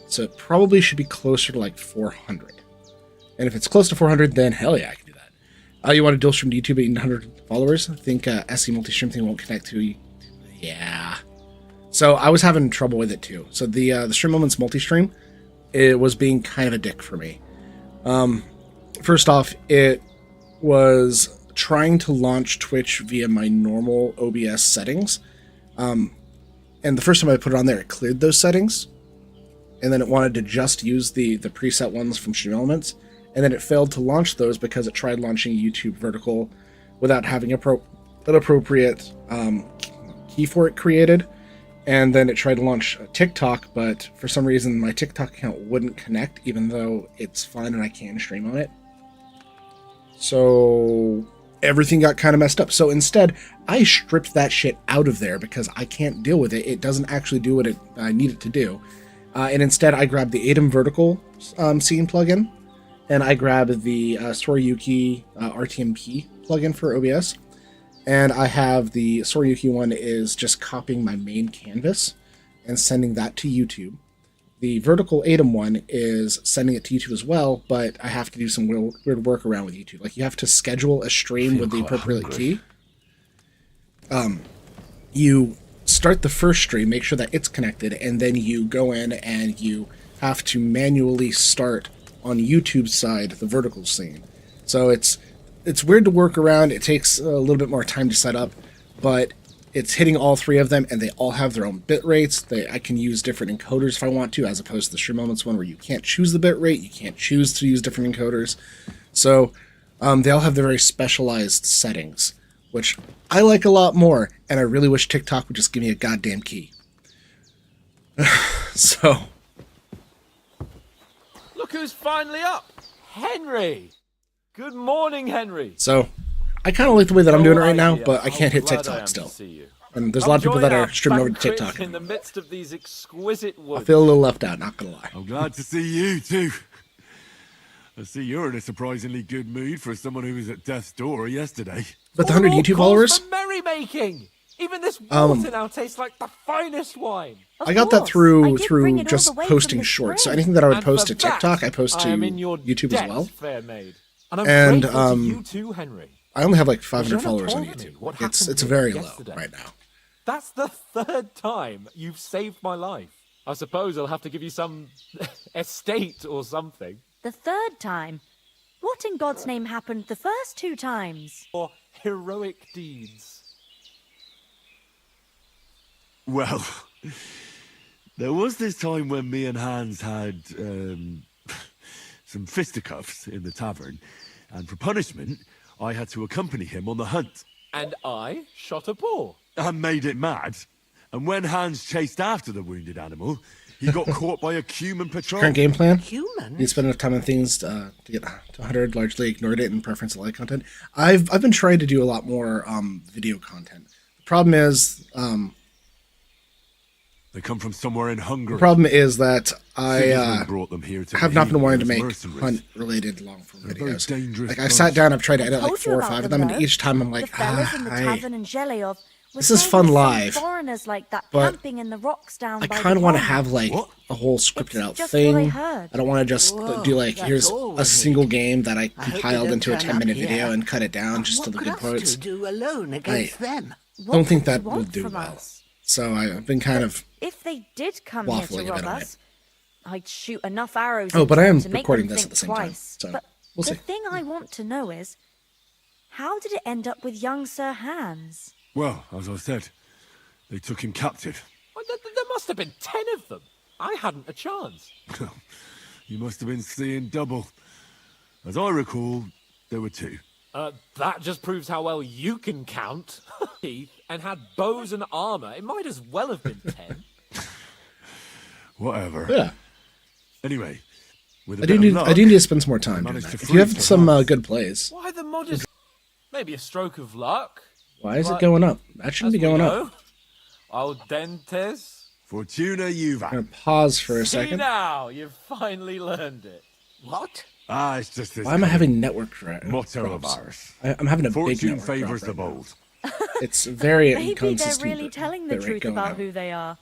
So it probably should be closer to like 400. And if it's close to 400, then hell yeah, I can do that. You want to dual stream to YouTube at 800 followers? I think SE multi-stream thing won't connect to... Yeah. So I was having trouble with it too. So the Stream Moments multi-stream, it was being kind of a dick for me. First off, it was trying to launch Twitch via my normal OBS settings. And the first time I put it on there, it cleared those settings. And then it wanted to just use the preset ones from Stream Elements. And then it failed to launch those because it tried launching YouTube vertical without having an appropriate key for it created. And then it tried to launch TikTok, but for some reason my TikTok account wouldn't connect, even though it's fine and I can stream on it. So everything got kind of messed up. So instead, I stripped that shit out of there because I can't deal with it. It doesn't actually do what I need it to do. And instead, I grabbed the ADEM vertical scene plugin, and I grabbed the Soriyuki RTMP plugin for OBS. And I have the Soriyuki one is just copying my main canvas and sending that to YouTube. The vertical ADEM one is sending it to YouTube as well, but I have to do some weird workaround with YouTube. Like, you have to schedule a stream with the appropriate key. You start the first stream, make sure that it's connected, and then you go in and you have to manually start on YouTube's side the vertical scene. So it's weird to work around. It takes a little bit more time to set up, but it's hitting all three of them, and they all have their own bit rates. I can use different encoders if I want to, as opposed to the Stream Moments one where you can't choose the bit rate, you can't choose to use different encoders. So they all have their very specialized settings, which I like a lot more, and I really wish TikTok would just give me a goddamn key. So. Look who's finally up! Henry! Good morning, Henry! So, I kind of like the way that I'm doing it right now, but I can't hit TikTok still. And there's a lot of people that are streaming over to banquet TikTok. in the midst of these exquisite I woods. feel a little left out, not gonna lie. I'm glad to see you too. I see you're in a surprisingly good mood for someone who was at death's door yesterday. But the 100 YouTube followers? For merrymaking. Even this water now tastes like the finest wine. I got that through just posting shorts. So anything that I would post to TikTok, I post to YouTube as well. Fair maid. And I'm And grateful to you too, Henry. I only have like 500 But you're not followers on telling me YouTube. what It's happened very yesterday. low right now. That's the third time you've saved my life. I suppose I'll have to give you some estate or something. The third time? What in God's name happened the first 2 times? Or heroic deeds. Well, there was this time when me and Hans had some fisticuffs in the tavern, and for punishment, I had to accompany him on the hunt. And I shot a boar. And made it mad. And when Hans chased after the wounded animal, he got caught by a human patrol. Current game plan? Human? You spend enough time on things to get to 100, largely ignored it in preference to light content. I've been trying to do a lot more video content. The problem is... they come from somewhere in Hungary. The problem is that I brought them here to have not been wanting to as make mercenaries. hunt-related long-form They're very videos. dangerous Like, I've sat down, I've tried to edit like Told you 4 or about 5 of them, them, and though. each time I'm like, the fellas in the I tavern in Zheleyov were This is saying fun there's some live, foreigners like that but camping in the rocks down by kind of the want to pond. have like a whole scripted out just what I thing. heard. I don't want to just do like, that's here's all we a single game that I I hope they compiled don't into a turn up 10-minute here. video and cut it down just to What the could good us parts. two do alone against them? Don't think do that you want would do from well. us? So I've been kind of... If they did come here waffling to a bit rob on it. us, I'd shoot enough arrows Oh, into but I them am to make recording them this think at the same time, twice. so But we'll the see. thing I want to know is, how did it end up with young Sir Hans? Well, as I said, they took him captive. Well, there must have been 10 of them. I hadn't a chance. You must have been seeing double. As I recall, there were 2. That just proves how well you can count. Heath, and had bows and armor. It might as well have been 10. Whatever. Yeah. Anyway, with a I bit do of need luck, to spend some more time I doing managed that. to If you have free some Hans. good plays, Why the modest? Maybe a stroke of luck. why is it But going up? That shouldn't be as we going up. know, Al dentes. Fortuna Juva. I'm gonna pause for a See second. now, you've finally learned it. What? It's just this Why am I kind having network motto of drops? ours. I'm having a big Fortune network favors drop the right now. bold. It's very Maybe inconsistent. they're really telling the bit rate truth going about out. who they are.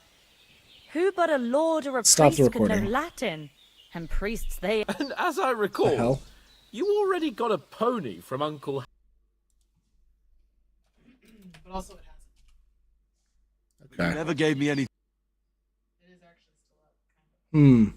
Who but a lord or a Stop the priest could know recording. Latin? And priests, they... And as I The recall, hell? you already got a pony from Uncle. But also it has. Okay. Never gave me any. It is actually still up. Hmm.